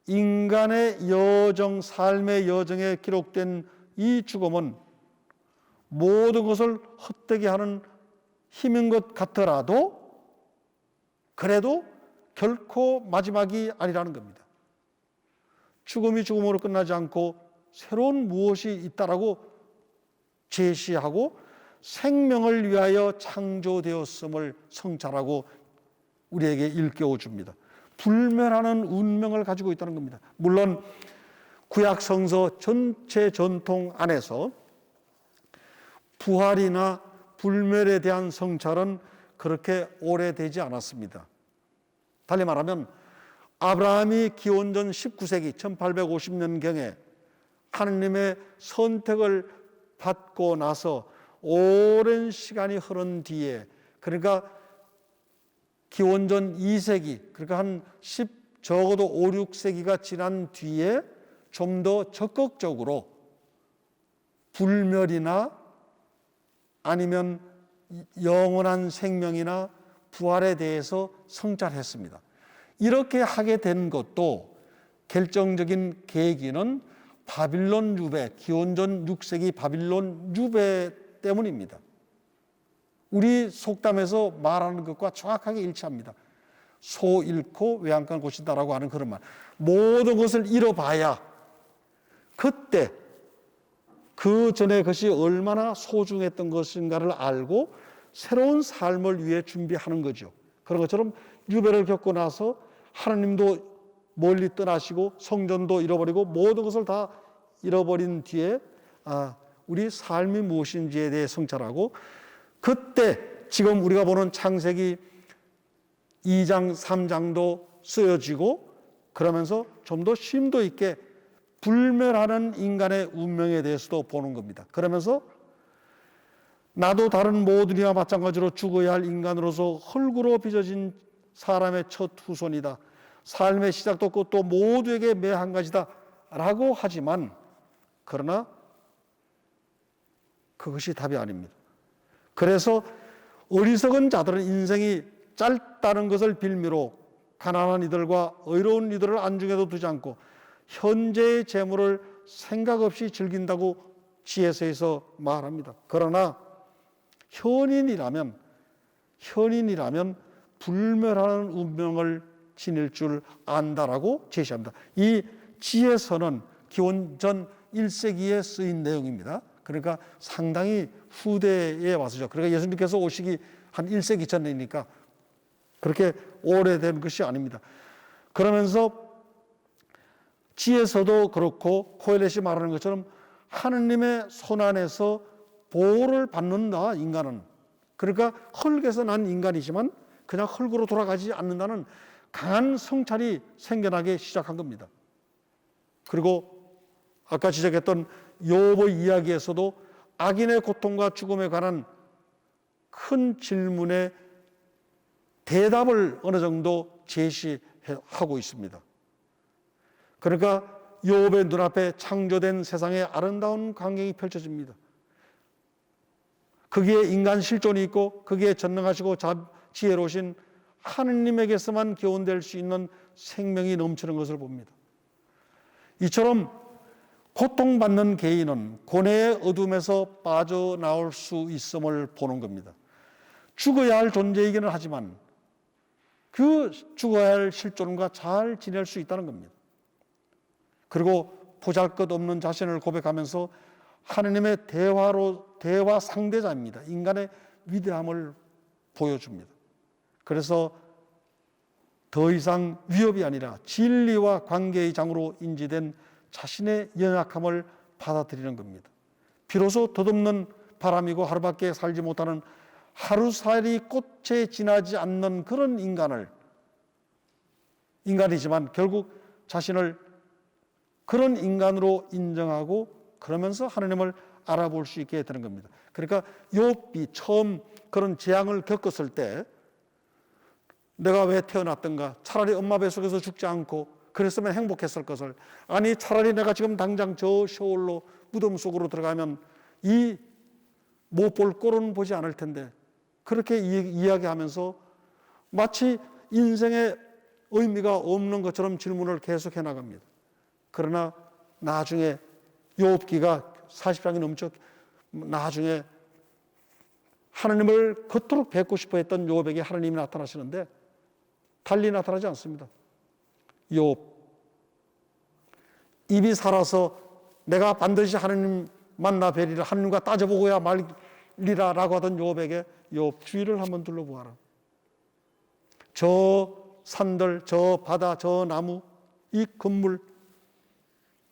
인간의 여정, 삶의 여정에 기록된 이 죽음은 모든 것을 헛되게 하는 힘인 것 같더라도, 그래도 결코 마지막이 아니라는 겁니다. 죽음이 죽음으로 끝나지 않고 새로운 무엇이 있다라고 제시하고 생명을 위하여 창조되었음을 성찰하고 우리에게 일깨워 줍니다. 불멸하는 운명을 가지고 있다는 겁니다. 물론 구약 성서 전체 전통 안에서 부활이나 불멸에 대한 성찰은 그렇게 오래되지 않았습니다. 달리 말하면 아브라함이 기원전 19세기 1850년경에 하느님의 선택을 받고 나서 오랜 시간이 흐른 뒤에, 그러니까 기원전 2세기, 그러니까 적어도 5, 6세기가 지난 뒤에 좀 더 적극적으로 불멸이나 아니면 영원한 생명이나 부활에 대해서 성찰했습니다. 이렇게 하게 된 것도 결정적인 계기는 바빌론 유배, 기원전 6세기 바빌론 유배 때문입니다. 우리 속담에서 말하는 것과 정확하게 일치합니다. 소 잃고 외양간 고친다라고 하는 그런 말. 모든 것을 잃어봐야 그때 그 전에 그것이 얼마나 소중했던 것인가를 알고 새로운 삶을 위해 준비하는 거죠. 그런 것처럼 유배를 겪고 나서 하나님도 멀리 떠나시고 성전도 잃어버리고 모든 것을 다 잃어버린 뒤에 우리 삶이 무엇인지에 대해 성찰하고, 그때 지금 우리가 보는 창세기 2장 3장도 쓰여지고 그러면서 좀 더 심도 있게 불멸하는 인간의 운명에 대해서도 보는 겁니다. 그러면서 나도 다른 모든 이와 마찬가지로 죽어야 할 인간으로서 흙으로 빚어진 사람의 첫 후손이다. 삶의 시작도 끝도 모두에게 매 한 가지다 라고 하지만, 그러나 그것이 답이 아닙니다. 그래서 어리석은 자들은 인생이 짧다는 것을 빌미로 가난한 이들과 의로운 이들을 안중에도 두지 않고 현재의 재물을 생각 없이 즐긴다고 지혜서에서 말합니다. 그러나 현인이라면 불멸하는 운명을 지닐 줄 안다라고 제시합니다. 이 지혜서는 기원전 1세기에 쓰인 내용입니다. 그러니까 상당히 후대에 와서죠. 그러니까 예수님께서 오시기 한 1세기 전이니까 그렇게 오래된 것이 아닙니다. 그러면서 지혜서도 그렇고 코엘렛이 말하는 것처럼 하느님의 손안에서 보호를 받는다, 인간은. 그러니까 흙에서 난 인간이지만 그냥 흙으로 돌아가지 않는다는 강한 성찰이 생겨나기 시작한 겁니다. 그리고 아까 지적했던 욥의 이야기에서도 악인의 고통과 죽음에 관한 큰 질문에 대답을 어느 정도 제시하고 있습니다. 그러니까 욥의 눈앞에 창조된 세상의 아름다운 광경이 펼쳐집니다. 거기에 인간 실존이 있고 거기에 전능하시고 지혜로우신 하느님에게서만 교훈될 수 있는 생명이 넘치는 것을 봅니다. 이처럼 고통받는 개인은 고뇌의 어둠에서 빠져나올 수 있음을 보는 겁니다. 죽어야 할 존재이기는 하지만 그 죽어야 할 실존과 잘 지낼 수 있다는 겁니다. 그리고 보잘것없는 자신을 고백하면서 하느님의 대화 상대자입니다. 인간의 위대함을 보여줍니다. 그래서 더 이상 위협이 아니라 진리와 관계의 장으로 인지된 자신의 연약함을 받아들이는 겁니다. 비로소 덧없는 바람이고 하루밖에 살지 못하는 하루살이 꽃에 지나지 않는 그런 인간이지만 결국 자신을 그런 인간으로 인정하고 그러면서 하나님을 알아볼 수 있게 되는 겁니다. 그러니까 욥이 처음 그런 재앙을 겪었을 때 내가 왜 태어났던가, 차라리 엄마 뱃속에서 죽지 않고 그랬으면 행복했을 것을, 아니 차라리 내가 지금 당장 저 시올로 무덤 속으로 들어가면 이 못 볼 꼴은 보지 않을 텐데, 그렇게 이야기하면서 마치 인생의 의미가 없는 것처럼 질문을 계속해 나갑니다. 그러나 나중에 욥기가 40장이 넘죠. 나중에 하나님을 그토록 뵙고 싶어 했던 욥에게 하나님이 나타나시는데 달리 나타나지 않습니다. 욥, 입이 살아서 내가 반드시 하느님 만나 뵈리라, 하느님과 따져보고야 말리라 라고 하던 욥에게 욥, 주위를 한번 둘러보아라. 저 산들, 저 바다, 저 나무, 이 건물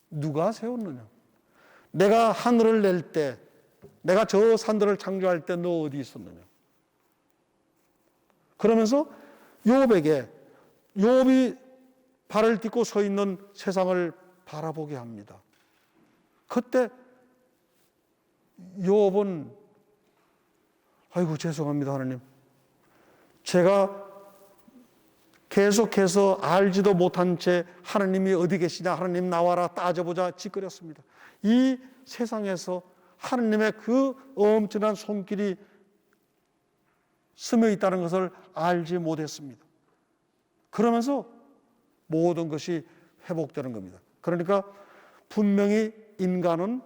누가 세웠느냐? 내가 하늘을 낼 때, 내가 저 산들을 창조할 때 너 어디 있었느냐? 그러면서 욥에게, 욥이 발을 딛고 서 있는 세상을 바라보게 합니다. 그때 욥은 아이고 죄송합니다 하나님, 제가 계속해서 알지도 못한 채 하나님이 어디 계시냐, 하나님 나와라 따져보자 짓거렸습니다. 이 세상에서 하나님의 그 엄청난 손길이 스며 있다는 것을 알지 못했습니다. 그러면서 모든 것이 회복되는 겁니다. 그러니까 분명히 인간은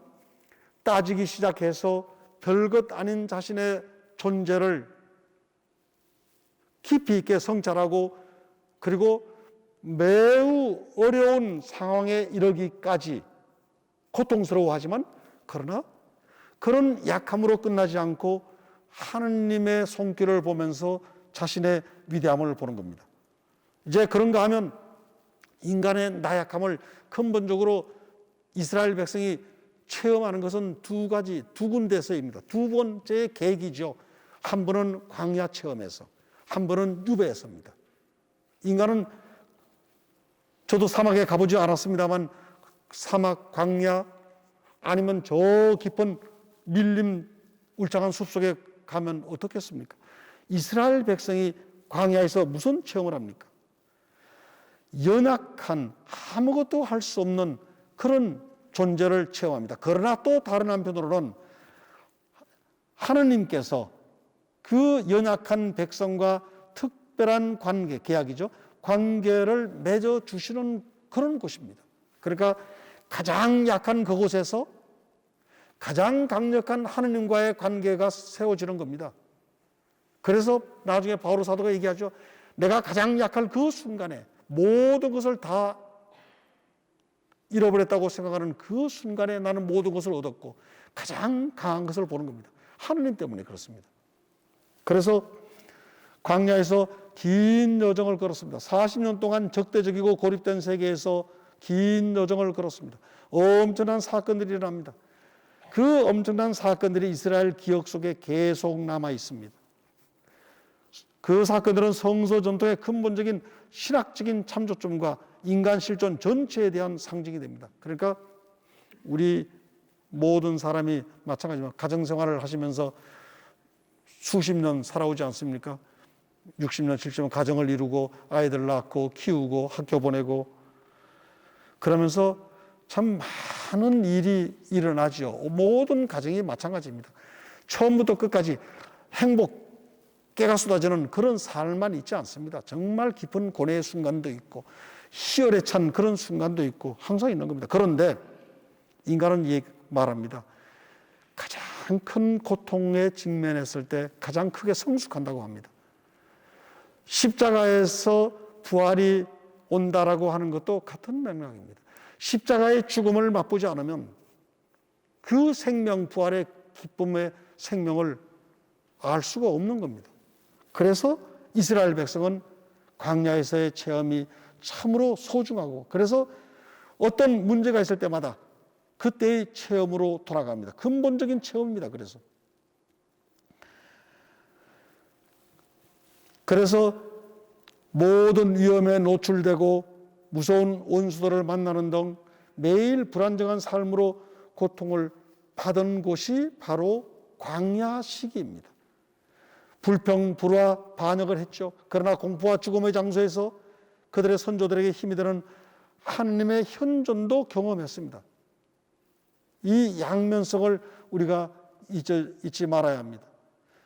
따지기 시작해서 별것 아닌 자신의 존재를 깊이 있게 성찰하고, 그리고 매우 어려운 상황에 이르기까지 고통스러워하지만, 그러나 그런 약함으로 끝나지 않고 하느님의 손길을 보면서 자신의 위대함을 보는 겁니다. 이제 그런가 하면 인간의 나약함을 근본적으로 이스라엘 백성이 체험하는 것은 두 군데서입니다. 두 번째 계기죠. 한 번은 광야 체험에서, 한 번은 유배에서입니다. 인간은, 저도 사막에 가보지 않았습니다만, 사막, 광야, 아니면 저 깊은 밀림 울창한 숲속에 가면 어떻겠습니까? 이스라엘 백성이 광야에서 무슨 체험을 합니까? 연약한, 아무것도 할 수 없는 그런 존재를 체험합니다. 그러나 또 다른 한편으로는 하느님께서 그 연약한 백성과 특별한 관계, 계약이죠. 관계를 맺어주시는 그런 곳입니다. 그러니까 가장 약한 그곳에서 가장 강력한 하느님과의 관계가 세워지는 겁니다. 그래서 나중에 바울 사도가 얘기하죠. 내가 가장 약할 그 순간에, 모든 것을 다 잃어버렸다고 생각하는 그 순간에 나는 모든 것을 얻었고 가장 강한 것을 보는 겁니다. 하느님 때문에 그렇습니다. 그래서 광야에서 긴 여정을 걸었습니다. 40년 동안 적대적이고 고립된 세계에서 긴 여정을 걸었습니다. 엄청난 사건들이 일어납니다. 그 엄청난 사건들이 이스라엘 기억 속에 계속 남아 있습니다. 그 사건들은 성서 전통의 근본적인 신학적인 참조점과 인간 실존 전체에 대한 상징이 됩니다. 그러니까 우리 모든 사람이 마찬가지지만 가정생활을 하시면서 수십 년 살아오지 않습니까? 60년, 70년 가정을 이루고 아이들 낳고 키우고 학교 보내고 그러면서 참 많은 일이 일어나죠. 모든 가정이 마찬가지입니다. 처음부터 끝까지 행복깨가 쏟아지는 그런 삶만 있지 않습니다. 정말 깊은 고뇌의 순간도 있고 희열에 찬 그런 순간도 있고 항상 있는 겁니다. 그런데 인간은 말합니다. 가장 큰 고통에 직면했을 때 가장 크게 성숙한다고 합니다. 십자가에서 부활이 온다라고 하는 것도 같은 맥락입니다. 십자가의 죽음을 맛보지 않으면 그 생명, 부활의 기쁨의 생명을 알 수가 없는 겁니다. 그래서 이스라엘 백성은 광야에서의 체험이 참으로 소중하고, 그래서 어떤 문제가 있을 때마다 그때의 체험으로 돌아갑니다. 근본적인 체험입니다. 그래서 모든 위험에 노출되고 무서운 원수들을 만나는 등 매일 불안정한 삶으로 고통을 받은 곳이 바로 광야 시기입니다. 불평, 불화, 반역을 했죠. 그러나 공포와 죽음의 장소에서 그들의 선조들에게 힘이 되는 하느님의 현존도 경험했습니다. 이 양면성을 우리가 잊지 말아야 합니다.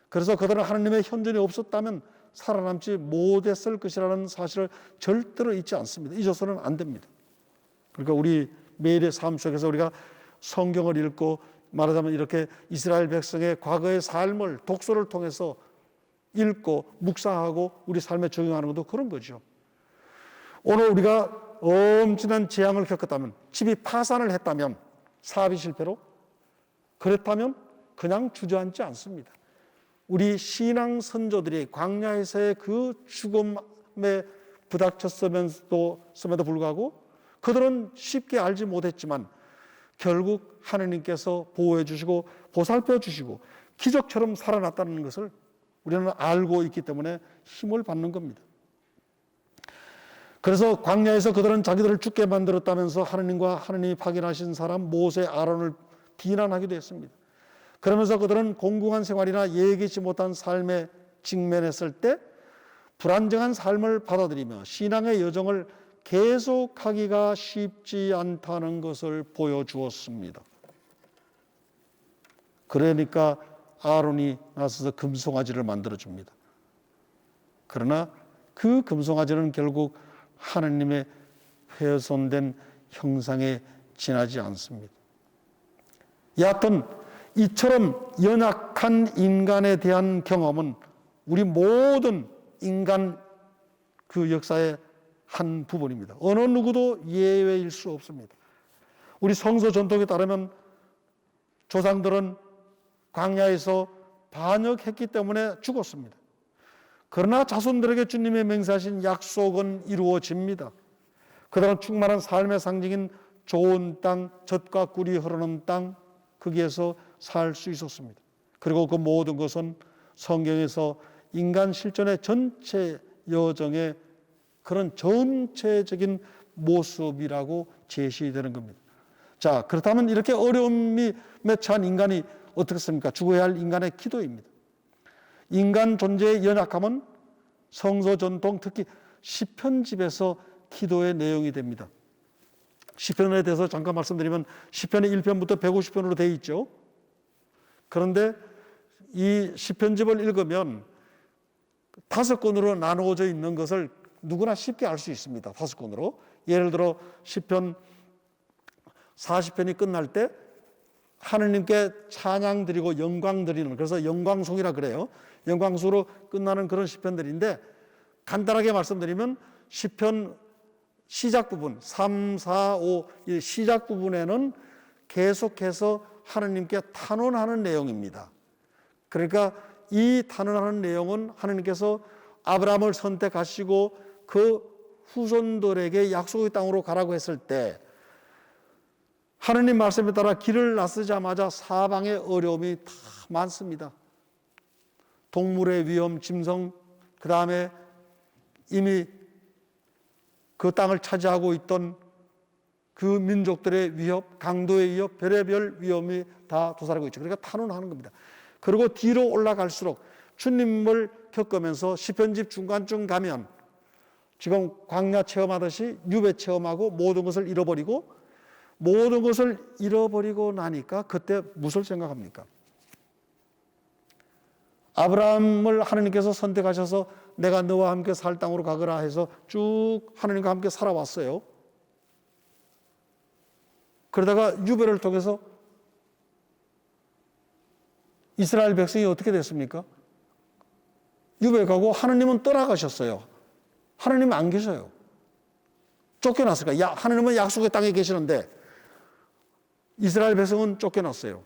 그래서 그들은 하느님의 현존이 없었다면 살아남지 못했을 것이라는 사실을 절대로 잊지 않습니다. 잊어서는 안 됩니다. 그러니까 우리 매일의 삶 속에서 우리가 성경을 읽고, 말하자면 이렇게 이스라엘 백성의 과거의 삶을 독서를 통해서 읽고 묵상하고 우리 삶에 적용하는 것도 그런 거죠. 오늘 우리가 엄청난 재앙을 겪었다면, 집이 파산을 했다면, 사업이 실패로, 그렇다면 그냥 주저앉지 않습니다. 우리 신앙 선조들이 광야에서의 그 죽음에 부닥쳤음에도 불구하고 그들은 쉽게 알지 못했지만 결국 하느님께서 보호해 주시고 보살펴 주시고 기적처럼 살아났다는 것을 우리는 알고 있기 때문에 힘을 받는 겁니다. 그래서 광야에서 그들은 자기들을 죽게 만들었다면서 하느님과 하느님이 파견하신 사람 모세, 아론을 비난하기도 했습니다. 그러면서 그들은 공공한 생활이나 예기치 못한 삶에 직면했을 때 불안정한 삶을 받아들이며 신앙의 여정을 계속하기가 쉽지 않다는 것을 보여주었습니다. 그러니까 아론이 나서서 금송아지를 만들어줍니다. 그러나 그 금송아지는 결국 하느님의 훼손된 형상에 지나지 않습니다. 여하튼 이처럼 연약한 인간에 대한 경험은 우리 모든 인간 그 역사의 한 부분입니다. 어느 누구도 예외일 수 없습니다. 우리 성서 전통에 따르면 조상들은 광야에서 반역했기 때문에 죽었습니다. 그러나 자손들에게 주님의 맹세하신 약속은 이루어집니다. 그들은 충만한 삶의 상징인 좋은 땅, 젖과 꿀이 흐르는 땅, 거기에서 살 수 있었습니다. 그리고 그 모든 것은 성경에서 인간 실존의 전체 여정의 그런 전체적인 모습이라고 제시되는 겁니다. 자, 그렇다면 이렇게 어려움이 맺힌 인간이 어떻겠습니까? 죽어야 할 인간의 기도입니다. 인간 존재의 연약함은 성서 전통, 특히 시편집에서 기도의 내용이 됩니다. 시편에 대해서 잠깐 말씀드리면 시편의 1편부터 150편으로 되어 있죠. 그런데 이 시편집을 읽으면 5권으로 나누어져 있는 것을 누구나 쉽게 알 수 있습니다. 5권으로. 예를 들어 시편 40편이 끝날 때 하느님께 찬양 드리고 영광 드리는, 그래서 영광송이라 그래요. 영광송으로 끝나는 그런 시편들인데, 간단하게 말씀드리면 시편 시작 부분 3, 4, 5 이 시작 부분에는 계속해서 하느님께 탄원하는 내용입니다. 그러니까 이 탄원하는 내용은 하느님께서 아브라함을 선택하시고 그 후손들에게 약속의 땅으로 가라고 했을 때 하느님 말씀에 따라 길을 나서자마자 사방에 어려움이 다 많습니다. 동물의 위험, 짐승, 그 다음에 이미 그 땅을 차지하고 있던 그 민족들의 위협, 강도의 위협, 별의별 위험이 다 도사리고 있죠. 그러니까 탄원하는 겁니다. 그리고 뒤로 올라갈수록 주님을 겪으면서 시편집 중간쯤 가면 지금 광야 체험하듯이 유배 체험하고 모든 것을 잃어버리고 나니까 그때 무엇을 생각합니까? 아브라함을 하느님께서 선택하셔서 내가 너와 함께 살 땅으로 가거라 해서 쭉 하느님과 함께 살아왔어요. 그러다가 유배를 통해서 이스라엘 백성이 어떻게 됐습니까? 유배 가고 하느님은 떠나가셨어요. 하느님은 안 계셔요. 쫓겨났을까? 하느님은 약속의 땅에 계시는데 이스라엘 백성은 쫓겨났어요.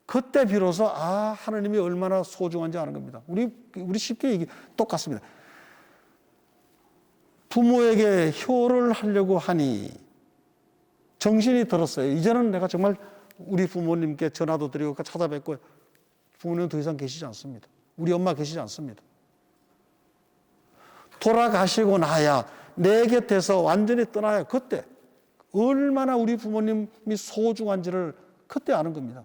그때 비로소 하느님이 얼마나 소중한지 아는 겁니다. 우리 쉽게 얘기 똑같습니다. 부모에게 효를 하려고 하니 정신이 들었어요. 이제는 내가 정말 우리 부모님께 전화도 드리고 찾아뵙고 부모님은 더 이상 계시지 않습니다. 우리 엄마 계시지 않습니다. 돌아가시고 나야 내 곁에서 완전히 떠나야 그때 얼마나 우리 부모님이 소중한지를 그때 아는 겁니다.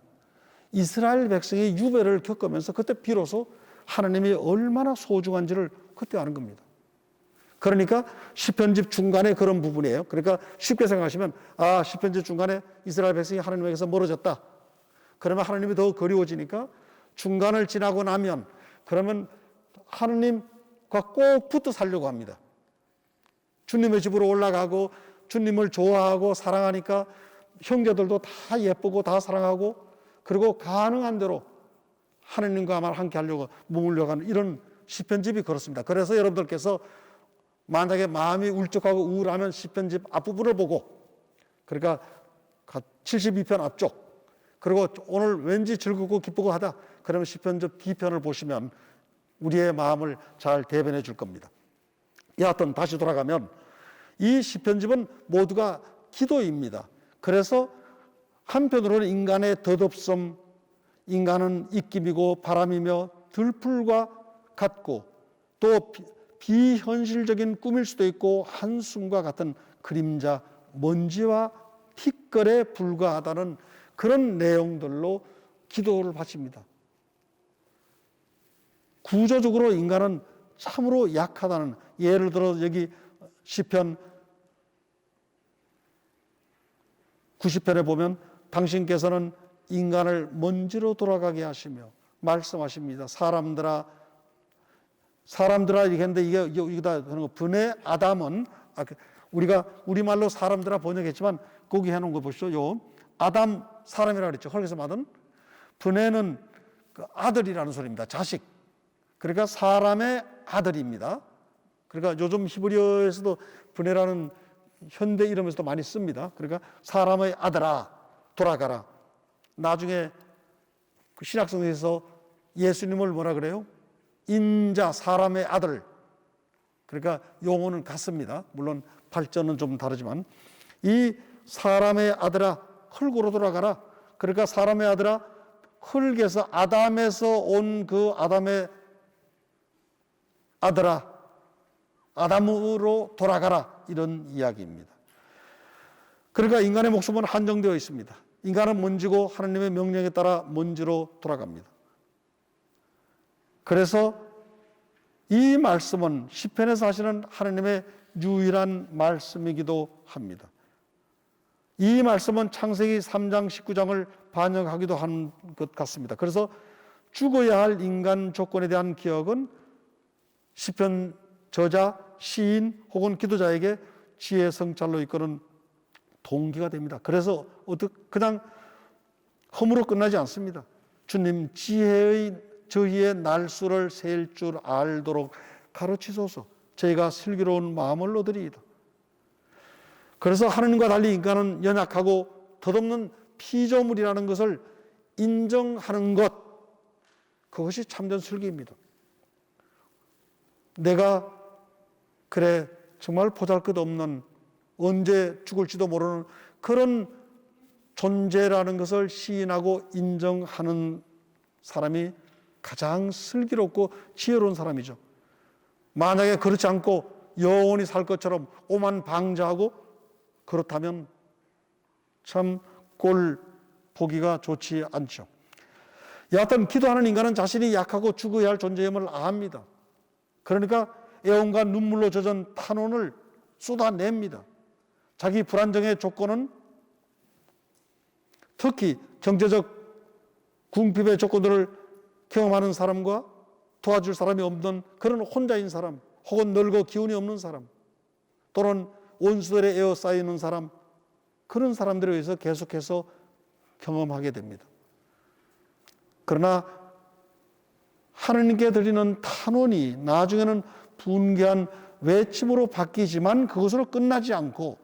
이스라엘 백성이 유배를 겪으면서 그때 비로소 하나님이 얼마나 소중한지를 그때 아는 겁니다. 그러니까 시편집 중간에 그런 부분이에요. 그러니까 쉽게 생각하시면 시편집 중간에 이스라엘 백성이 하나님에게서 멀어졌다. 그러면 하나님이 더 그리워지니까 중간을 지나고 나면 그러면 하나님과 꼭 붙어 살려고 합니다. 주님의 집으로 올라가고 주님을 좋아하고 사랑하니까 형제들도 다 예쁘고 다 사랑하고 그리고 가능한 대로 하나님과 함께 하려고 머물려고 하는 이런 시편집이 그렇습니다. 그래서 여러분들께서 만약에 마음이 울적하고 우울하면 시편집 앞부분을 보고, 그러니까 72편 앞쪽, 그리고 오늘 왠지 즐겁고 기쁘고 하다, 그러면 시편집 뒤편을 보시면 우리의 마음을 잘 대변해 줄 겁니다. 여하튼 다시 돌아가면 이 시편집은 모두가 기도입니다. 그래서 한편으로는 인간의 덧없음, 인간은 입김이고 바람이며 들풀과 같고 또 비현실적인 꿈일 수도 있고 한숨과 같은 그림자, 먼지와 티끌에 불과하다는 그런 내용들로 기도를 바칩니다. 구조적으로 인간은 참으로 약하다는, 예를 들어 여기 시편 90편에 보면 당신께서는 인간을 먼지로 돌아가게 하시며 말씀하십니다. 사람들아 이렇게 했는데 이거다 하는 거, 분의 아담은, 우리가 우리말로 사람들아 번역했지만 거기 해놓은 거 보시죠. 요 아담 사람이라고 그랬죠. 헐게서 받은 분해는 그 아들이라는 소리입니다. 자식. 그러니까 사람의 아들입니다. 그러니까 요즘 히브리어에서도 분해라는 현대 이름에서도 많이 씁니다. 그러니까 사람의 아들아 돌아가라. 나중에 그 신약성경에서 예수님을 뭐라 그래요? 인자, 사람의 아들. 그러니까 용어는 같습니다. 물론 발전은 좀 다르지만 이 사람의 아들아 흙으로 돌아가라. 그러니까 사람의 아들아 흙에서 아담에서 온 그 아담의 아들아 아담으로 돌아가라, 이런 이야기입니다. 그러니까 인간의 목숨은 한정되어 있습니다. 인간은 먼지고 하나님의 명령에 따라 먼지로 돌아갑니다. 그래서 이 말씀은 시편에서 하시는 하나님의 유일한 말씀이기도 합니다. 이 말씀은 창세기 3장 19장을 반영하기도 한 것 같습니다. 그래서 죽어야 할 인간 조건에 대한 기억은 시편 저자, 시인 혹은 기도자에게 지혜 성찰로 이끄는 동기가 됩니다. 그래서 그냥 허무로 끝나지 않습니다. 주님, 저희의 날수를 셀 줄 알도록 가르치소서. 저희가 슬기로운 마음을 얻으리이다. 그래서 하느님과 달리 인간은 연약하고 덧없는 피조물이라는 것을 인정하는 것, 그것이 참된 슬기입니다. 내가 그래 정말 보잘것없는, 언제 죽을지도 모르는 그런 존재라는 것을 시인하고 인정하는 사람이 가장 슬기롭고 지혜로운 사람이죠. 만약에 그렇지 않고 영원히 살 것처럼 오만방자하고 그렇다면 참 꼴 보기가 좋지 않죠. 여하튼 기도하는 인간은 자신이 약하고 죽어야 할 존재임을 압니다. 그러니까 애원과 눈물로 젖은 탄원을 쏟아냅니다. 자기 불안정의 조건은 특히 경제적 궁핍의 조건들을 경험하는 사람과 도와줄 사람이 없는 그런 혼자인 사람, 혹은 늙어 기운이 없는 사람, 또는 원수들에 에워싸이는 사람, 그런 사람들에 의해서 계속해서 경험하게 됩니다. 그러나 하느님께 드리는 탄원이 나중에는 분개한 외침으로 바뀌지만 그것으로 끝나지 않고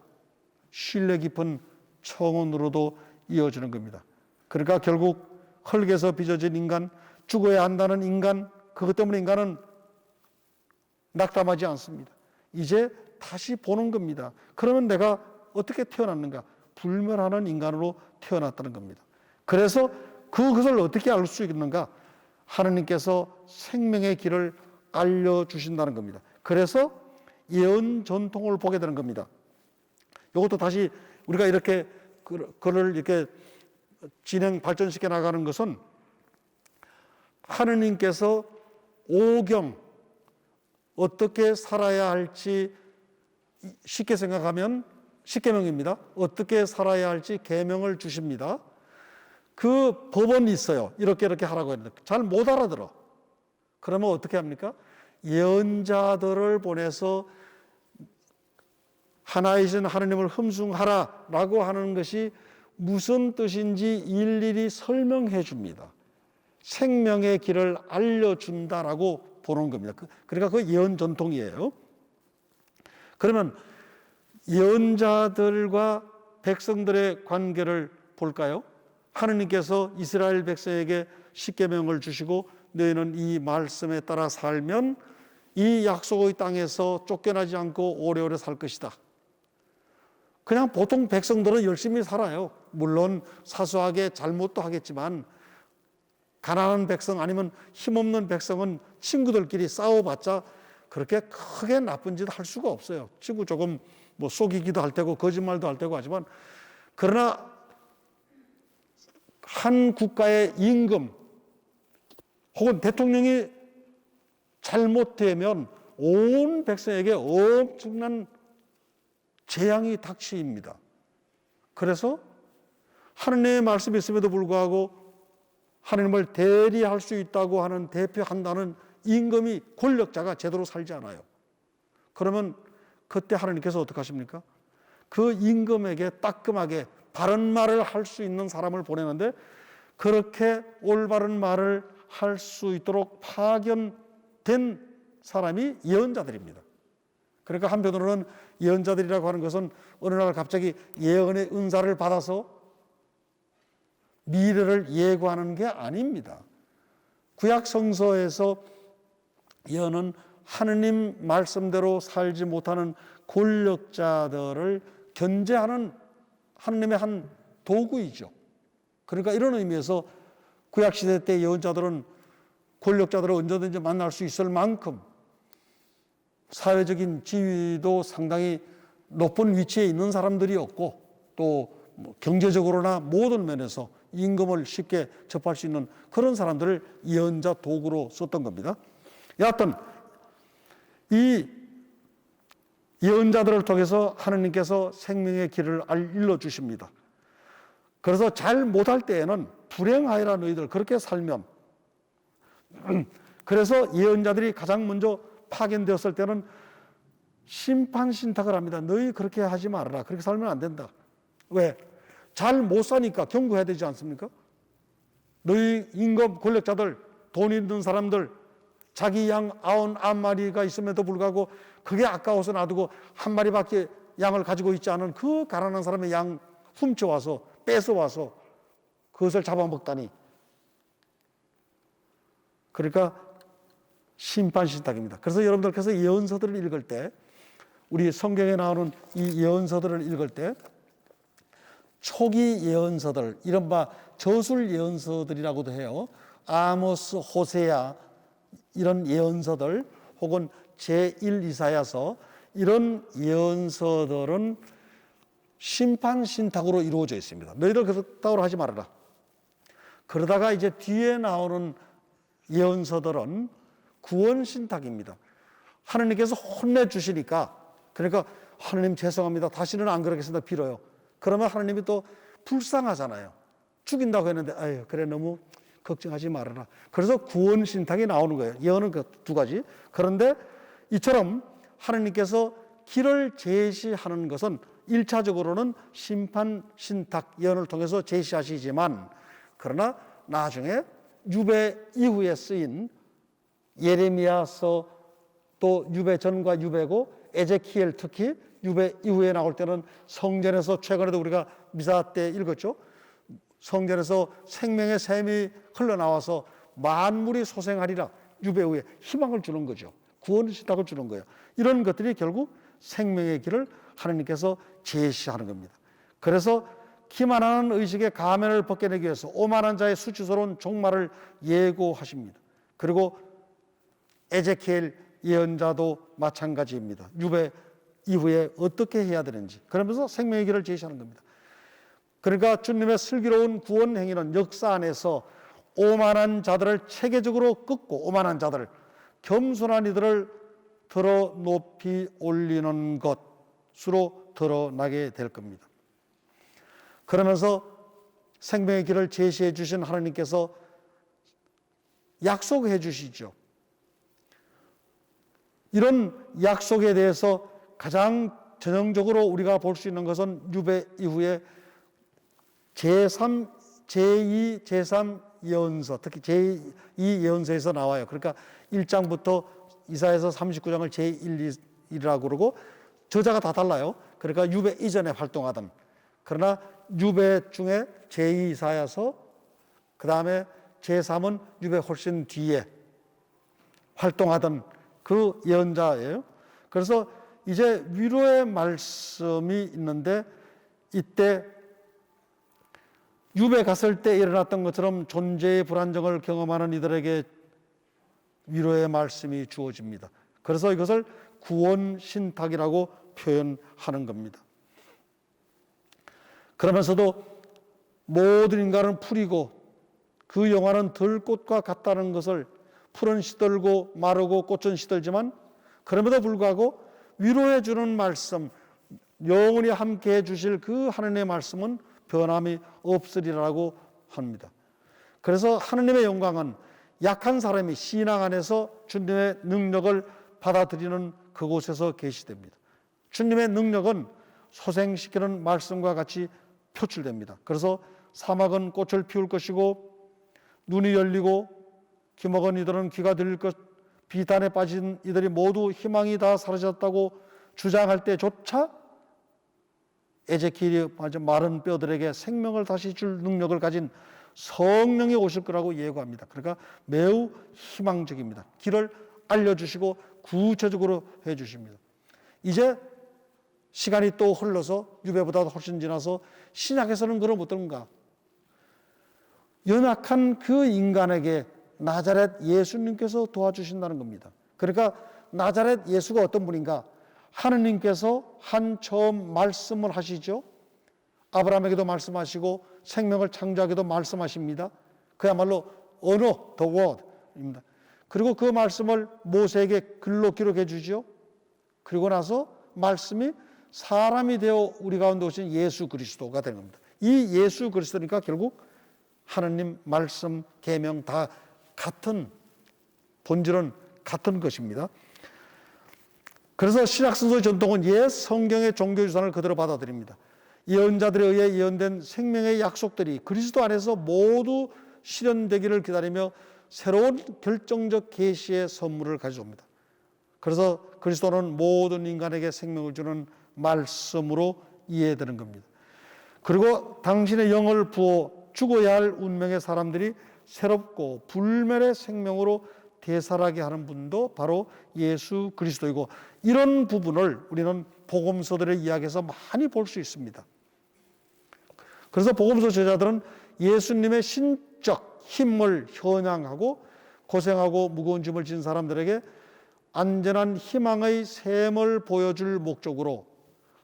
신뢰 깊은 청원으로도 이어지는 겁니다. 그러니까 결국 흙에서 빚어진 인간, 죽어야 한다는 인간, 그것 때문에 인간은 낙담하지 않습니다. 이제 다시 보는 겁니다. 그러면 내가 어떻게 태어났는가? 불멸하는 인간으로 태어났다는 겁니다. 그래서 그것을 어떻게 알 수 있는가? 하느님께서 생명의 길을 알려주신다는 겁니다. 그래서 예언 전통을 보게 되는 겁니다. 이것도 다시 우리가 이렇게 그를 이렇게 발전시켜 나가는 것은 하느님께서 오경, 어떻게 살아야 할지, 쉽게 생각하면 십계명입니다. 어떻게 살아야 할지 계명을 주십니다. 그 법은 있어요. 이렇게 하라고 했는데 잘 못 알아들어. 그러면 어떻게 합니까? 예언자들을 보내서 하나이신 하느님을 흠숭하라라고 하는 것이 무슨 뜻인지 일일이 설명해 줍니다. 생명의 길을 알려준다라고 보는 겁니다. 그러니까 그 예언 전통이에요. 그러면 예언자들과 백성들의 관계를 볼까요? 하느님께서 이스라엘 백성에게 십계명을 주시고 너희는 이 말씀에 따라 살면 이 약속의 땅에서 쫓겨나지 않고 오래오래 살 것이다. 그냥 보통 백성들은 열심히 살아요. 물론 사소하게 잘못도 하겠지만 가난한 백성 아니면 힘없는 백성은 친구들끼리 싸워봤자 그렇게 크게 나쁜 짓 할 수가 없어요. 친구 조금 뭐 속이기도 할 테고 거짓말도 할 테고 하지만, 그러나 한 국가의 임금 혹은 대통령이 잘못되면 온 백성에게 엄청난 재앙이 닥칩니다. 그래서 하느님의 말씀이 있음에도 불구하고 하느님을 대리할 수 있다고 하는 대표한다는 임금이 권력자가 제대로 살지 않아요. 그러면 그때 하느님께서 어떻게 하십니까? 그 임금에게 따끔하게 바른 말을 할 수 있는 사람을 보내는데, 그렇게 올바른 말을 할 수 있도록 파견된 사람이 예언자들입니다. 그러니까 한편으로는 예언자들이라고 하는 것은 어느 날 갑자기 예언의 은사를 받아서 미래를 예고하는 게 아닙니다. 구약 성서에서 예언은 하느님 말씀대로 살지 못하는 권력자들을 견제하는 하느님의 한 도구이죠. 그러니까 이런 의미에서 구약시대 때 예언자들은 권력자들을 언제든지 만날 수 있을 만큼 사회적인 지위도 상당히 높은 위치에 있는 사람들이었고, 또 뭐 경제적으로나 모든 면에서 임금을 쉽게 접할 수 있는 그런 사람들을 예언자 도구로 썼던 겁니다. 여하튼 이 예언자들을 통해서 하느님께서 생명의 길을 일러주십니다. 그래서 잘 못할 때에는 불행하여라 너희들 그렇게 살면, 그래서 예언자들이 가장 먼저 파견되었을 때는 심판 신탁을 합니다. 너희 그렇게 하지 말아라. 그렇게 살면 안 된다. 왜? 잘 못 사니까 경고해야 되지 않습니까? 너희 임금 권력자들, 돈 있는 사람들, 자기 양 99마리가 있음에도 불구하고 그게 아까워서 놔두고 한 마리밖에 양을 가지고 있지 않은 그 가난한 사람의 양 훔쳐와서 뺏어와서 그것을 잡아먹다니. 그러니까 심판신탁입니다. 그래서 여러분들께서 예언서들을 읽을 때, 우리 성경에 나오는 이 예언서들을 읽을 때 초기 예언서들, 이른바 저술 예언서들이라고도 해요. 아모스, 호세야 이런 예언서들, 혹은 제1 이사야서, 이런 예언서들은 심판신탁으로 이루어져 있습니다. 너희들 그렇다고 하지 말아라. 그러다가 이제 뒤에 나오는 예언서들은 구원신탁입니다. 하느님께서 혼내주시니까, 그러니까 하느님 죄송합니다, 다시는 안 그러겠습니다, 빌어요. 그러면 하느님이 또 불쌍하잖아요. 죽인다고 했는데 아유 그래 너무 걱정하지 말아라. 그래서 구원신탁이 나오는 거예요. 예언은 그 두 가지. 그런데 이처럼 하느님께서 길을 제시하는 것은 1차적으로는 심판신탁 예언을 통해서 제시하시지만, 그러나 나중에 유배 이후에 쓰인 예레미야서, 또 유배 전과 유배고 에제키엘, 특히 유배 이후에 나올 때는 성전에서, 최근에도 우리가 미사 때 읽었죠. 성전에서 생명의 샘이 흘러나와서 만물이 소생하리라. 유배 후에 희망을 주는 거죠. 구원의 신탁을 주는 거예요. 이런 것들이 결국 생명의 길을 하나님께서 제시하는 겁니다. 그래서 기만하는 의식의 가면을 벗겨내기 위해서 오만한 자의 수치스러운 종말을 예고하십니다. 그리고 에제키엘 예언자도 마찬가지입니다. 유배 이후에 어떻게 해야 되는지, 그러면서 생명의 길을 제시하는 겁니다. 그러니까 주님의 슬기로운 구원 행위는 역사 안에서 오만한 자들을 체계적으로 꺾고, 오만한 자들, 겸손한 이들을 들어 높이 올리는 것으로 드러나게 될 겁니다. 그러면서 생명의 길을 제시해 주신 하나님께서 약속해 주시죠. 이런 약속에 대해서 가장 전형적으로 우리가 볼 수 있는 것은 유배 이후에 제2, 제3 예언서, 특히 제2 예언서에서 나와요. 그러니까 1장부터 이사야서 39장을 제1이라고 그러고, 저자가 다 달라요. 그러니까 유배 이전에 활동하던, 그러나 유배 중에 제2사야서, 그 다음에 제3은 유배 훨씬 뒤에 활동하던 그 예언자예요. 그래서 이제 위로의 말씀이 있는데, 이때 유배 갔을 때 일어났던 것처럼 존재의 불안정을 경험하는 이들에게 위로의 말씀이 주어집니다. 그래서 이것을 구원 신탁이라고 표현하는 겁니다. 그러면서도 모든 인간은 풀이고 그 영화는 들꽃과 같다는 것을, 풀은 시들고 마르고 꽃은 시들지만 그럼에도 불구하고 위로해 주는 말씀, 영원히 함께 해 주실 그 하나님의 말씀은 변함이 없으리라고 합니다. 그래서 하나님의 영광은 약한 사람이 신앙 안에서 주님의 능력을 받아들이는 그곳에서 계시됩니다. 주님의 능력은 소생시키는 말씀과 같이 표출됩니다. 그래서 사막은 꽃을 피울 것이고 눈이 열리고 귀먹은 이들은 귀가 들릴 것, 비단에 빠진 이들이 모두 희망이 다 사라졌다고 주장할 때조차 에제키엘이 마른 뼈들에게 생명을 다시 줄 능력을 가진 성령이 오실 거라고 예고합니다. 그러니까 매우 희망적입니다. 길을 알려주시고 구체적으로 해주십니다. 이제 시간이 또 흘러서 유배보다 훨씬 지나서 신약에서는 그걸 어떤가? 연약한 그 인간에게 나자렛 예수님께서 도와주신다는 겁니다. 그러니까 나자렛 예수가 어떤 분인가? 하느님께서 한 처음 말씀을 하시죠. 아브라함에게도 말씀하시고 생명을 창조하기도 말씀하십니다. 그야말로 언어, the word입니다. 그리고 그 말씀을 모세에게 글로 기록해 주죠. 그리고 나서 말씀이 사람이 되어 우리 가운데 오신 예수 그리스도가 되는 겁니다. 이 예수 그리스도니까 결국 하느님 말씀, 계명 다 같은, 본질은 같은 것입니다. 그래서 신약 성서의 전통은 옛 성경의 종교유산을 그대로 받아들입니다. 예언자들에 의해 예언된 생명의 약속들이 그리스도 안에서 모두 실현되기를 기다리며 새로운 결정적 계시의 선물을 가져옵니다. 그래서 그리스도는 모든 인간에게 생명을 주는 말씀으로 이해되는 겁니다. 그리고 당신의 영을 부어 죽어야 할 운명의 사람들이 새롭고 불멸의 생명으로 되살아게 하는 분도 바로 예수 그리스도이고, 이런 부분을 우리는 복음서들의 이야기에서 많이 볼 수 있습니다. 그래서 복음서 저자들은 예수님의 신적 힘을 현양하고 고생하고 무거운 짐을 진 사람들에게 안전한 희망의 셈을 보여줄 목적으로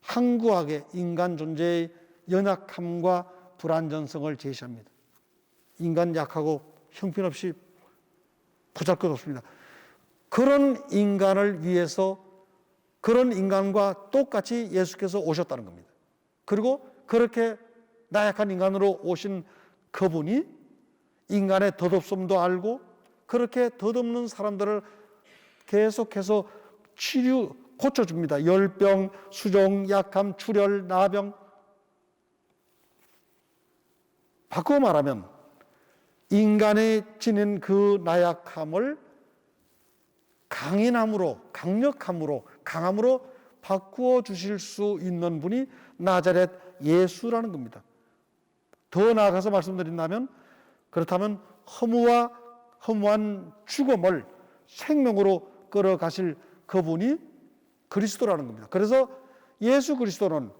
항구하게 인간 존재의 연약함과 불완전성을 제시합니다. 인간 약하고 형편없이 보잘것없습니다. 그런 인간을 위해서, 그런 인간과 똑같이 예수께서 오셨다는 겁니다. 그리고 그렇게 나약한 인간으로 오신 그분이 인간의 덧없음도 알고 그렇게 덧없는 사람들을 계속해서 고쳐줍니다. 열병, 수종, 약함, 출혈, 나병. 바꾸어 말하면 인간이 지닌 그 나약함을 강인함으로, 강력함으로, 강함으로 바꾸어 주실 수 있는 분이 나자렛 예수라는 겁니다. 더 나아가서 말씀드린다면, 그렇다면 허무한 죽음을 생명으로 끌어가실 그분이 그리스도라는 겁니다. 그래서 예수 그리스도는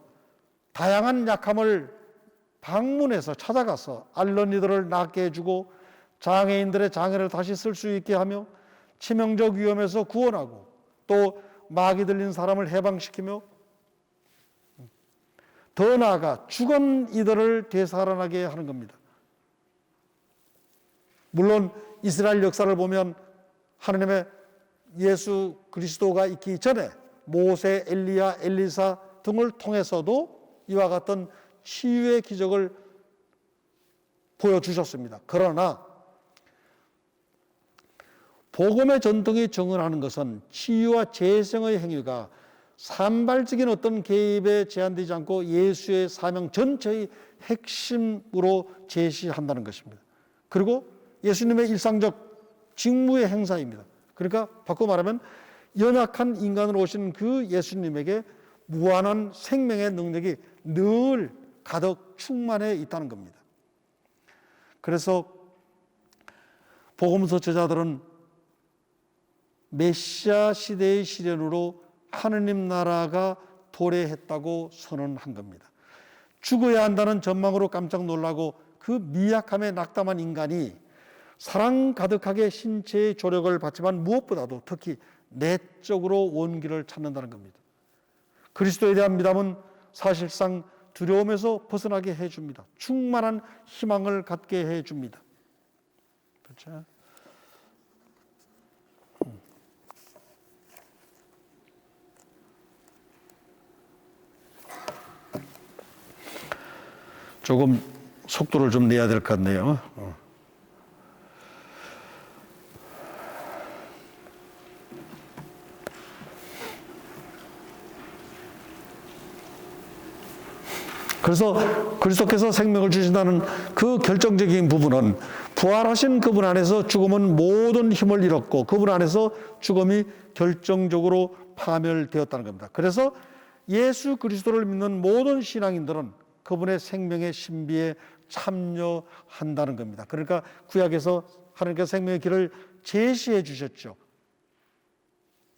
다양한 약함을 방문해서 찾아가서 앓는 이들을 낫게 해주고 장애인들의 장애를 다시 쓸 수 있게 하며 치명적 위험에서 구원하고 또 마귀 들린 사람을 해방시키며 더 나아가 죽은 이들을 되살아나게 하는 겁니다. 물론 이스라엘 역사를 보면 하나님의 예수 그리스도가 있기 전에 모세, 엘리야, 엘리사 등을 통해서도 이와 같은 치유의 기적을 보여주셨습니다. 그러나 복음의 전통이 정언하는 것은 치유와 재생의 행위가 산발적인 어떤 개입에 제한되지 않고 예수의 사명 전체의 핵심으로 제시한다는 것입니다. 그리고 예수님의 일상적 직무의 행사입니다. 그러니까 바꿔 말하면 연약한 인간으로 오신 그 예수님에게 무한한 생명의 능력이 늘 가득 충만해 있다는 겁니다. 그래서 복음서 저자들은 메시아 시대의 시련으로 하느님 나라가 도래했다고 선언한 겁니다. 죽어야 한다는 전망으로 깜짝 놀라고 그 미약함에 낙담한 인간이 사랑 가득하게 신체의 조력을 받지만 무엇보다도 특히 내적으로 원기를 찾는다는 겁니다. 그리스도에 대한 믿음은 사실상 두려움에서 벗어나게 해줍니다. 충만한 희망을 갖게 해줍니다. 그렇죠? 조금 속도를 좀 내야 될 것 같네요. 그래서 그리스도께서 생명을 주신다는 그 결정적인 부분은 부활하신 그분 안에서 죽음은 모든 힘을 잃었고 그분 안에서 죽음이 결정적으로 파멸되었다는 겁니다. 그래서 예수 그리스도를 믿는 모든 신앙인들은 그분의 생명의 신비에 참여한다는 겁니다. 그러니까 구약에서 하나님께서 생명의 길을 제시해 주셨죠.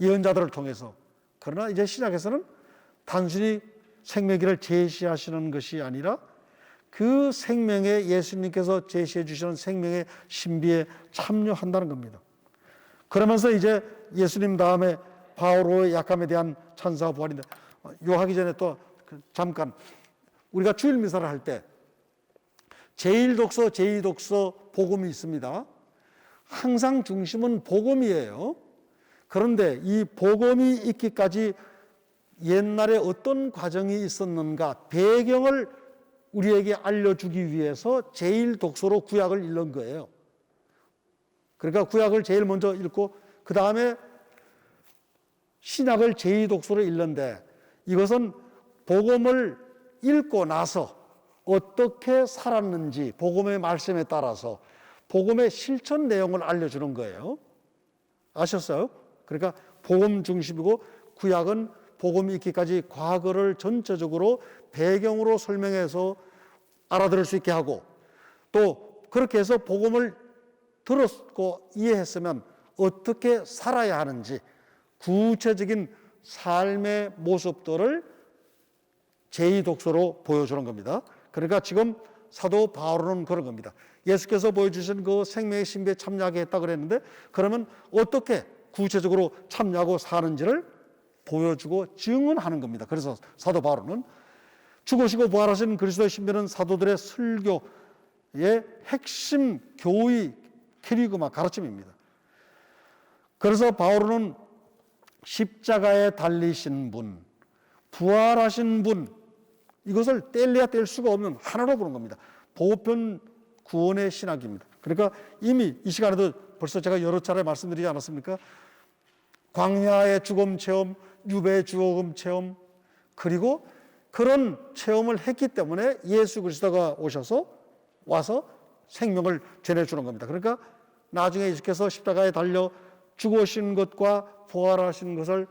예언자들을 통해서. 그러나 이제 신약에서는 단순히 생명의 길을 제시하시는 것이 아니라 그 생명의 예수님께서 제시해 주시는 생명의 신비에 참여한다는 겁니다. 그러면서 이제 예수님 다음에 바오로의 약함에 대한 찬사와 부활인데, 요 하기 전에 또 잠깐 우리가 주일 미사를 할 때 제1독서, 제2독서 복음이 있습니다. 항상 중심은 복음이에요. 그런데 이 복음이 있기까지 옛날에 어떤 과정이 있었는가 배경을 우리에게 알려주기 위해서 제1독서로 구약을 읽는 거예요. 그러니까 구약을 제일 먼저 읽고 그 다음에 신약을 제2독서로 읽는데, 이것은 복음을 읽고 나서 어떻게 살았는지 복음의 말씀에 따라서 복음의 실천 내용을 알려주는 거예요. 아셨어요? 그러니까 복음 중심이고 구약은 복음이 있기까지 과거를 전체적으로 배경으로 설명해서 알아들을 수 있게 하고, 또 그렇게 해서 복음을 들었고 이해했으면 어떻게 살아야 하는지 구체적인 삶의 모습들을 제2독서로 보여주는 겁니다. 그러니까 지금 사도 바울은 그런 겁니다. 예수께서 보여주신 그 생명의 신비에 참여하게 했다 그랬는데, 그러면 어떻게 구체적으로 참여하고 사는지를 보여주고 증언하는 겁니다. 그래서 사도 바울은 죽으시고 부활하신 그리스도의 신비는 사도들의 설교의 핵심 교의 캐리그마 가르침입니다. 그래서 바울은 십자가에 달리신 분, 부활하신 분, 이것을 뗄래야 뗄 수가 없는 하나로 보는 겁니다. 보편 구원의 신학입니다. 그러니까 이미 이 시간에도 벌써 제가 여러 차례 말씀드리지 않았습니까? 광야의 죽음 체험, 유배의 죽음 체험, 그리고 그런 체험을 했기 때문에 예수 그리스도가 와서 생명을 전해주는 겁니다. 그러니까 나중에 예수께서 십자가에 달려 죽으신 것과 부활하신 것을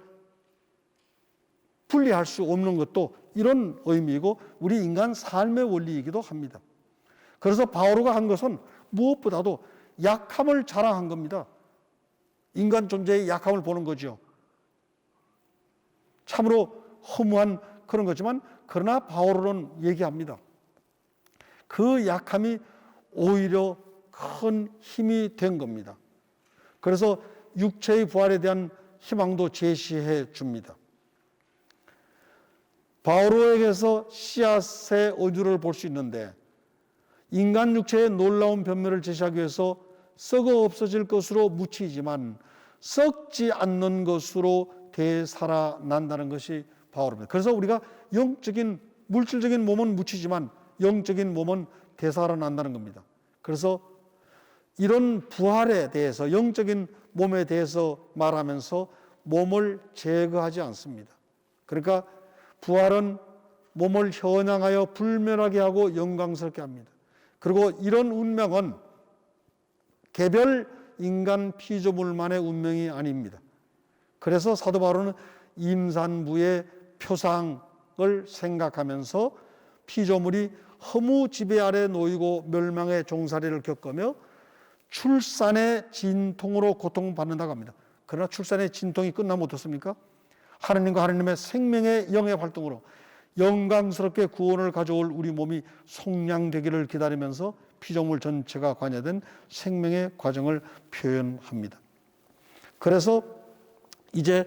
분리할 수 없는 것도 이런 의미이고 우리 인간 삶의 원리이기도 합니다. 그래서 바오로가 한 것은 무엇보다도 약함을 자랑한 겁니다. 인간 존재의 약함을 보는 거죠. 참으로 허무한 그런 거지만, 그러나 바오로는 얘기합니다. 그 약함이 오히려 큰 힘이 된 겁니다. 그래서 육체의 부활에 대한 희망도 제시해 줍니다. 바오로에게서 씨앗의 어류를 볼 수 있는데, 인간 육체의 놀라운 변면을 제시하기 위해서 썩어 없어질 것으로 묻히지만 썩지 않는 것으로 되살아난다는 것이 바오로입니다. 그래서 우리가 영적인 물질적인 몸은 묻히지만 영적인 몸은 되살아난다는 겁니다. 그래서 이런 부활에 대해서, 영적인 몸에 대해서 말하면서 몸을 제거하지 않습니다. 그러니까 부활은 몸을 현양하여 불멸하게 하고 영광스럽게 합니다. 그리고 이런 운명은 개별 인간 피조물만의 운명이 아닙니다. 그래서 사도 바울은 임산부의 표상을 생각하면서 피조물이 허무 지배 아래 놓이고 멸망의 종살이를 겪으며 출산의 진통으로 고통받는다고 합니다. 그러나 출산의 진통이 끝나면 어떻습니까? 하나님과 하나님의 생명의 영의 활동으로 영광스럽게 구원을 가져올 우리 몸이 속량되기를 기다리면서 피조물 전체가 관여된 생명의 과정을 표현합니다. 그래서 이제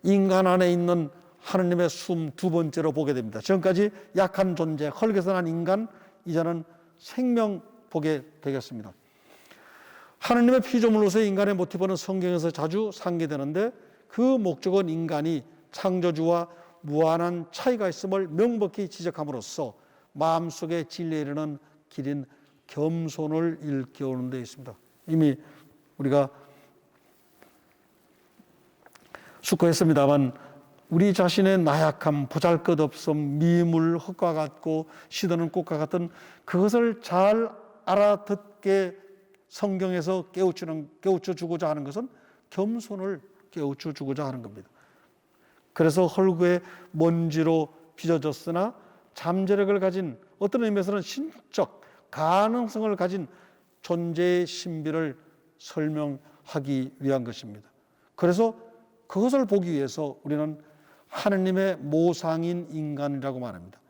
인간 안에 있는 하나님의 숨 두 번째로 보게 됩니다. 지금까지 약한 존재, 흙에서 난 인간, 이제는 생명 보게 되겠습니다. 하나님의 피조물로서의 인간의 모티브는 성경에서 자주 상기되는데 그 목적은 인간이 창조주와 무한한 차이가 있음을 명백히 지적함으로써 마음속의 진리에 이르는 길인 겸손을 일깨우는 데 있습니다. 이미 우리가 숙고했습니다만 우리 자신의 나약함, 보잘것없음, 미물, 흙과 같고 시드는 꽃과 같은 그것을 잘 알아듣게 성경에서 깨우쳐 주고자 하는 것은 겸손을 깨우쳐 주고자 하는 겁니다. 그래서 헐구의 먼지로 빚어졌으나 잠재력을 가진, 어떤 의미에서는 신적 가능성을 가진 존재의 신비를 설명하기 위한 것입니다. 그래서 그것을 보기 위해서 우리는 하느님의 모상인 인간이라고 말합니다.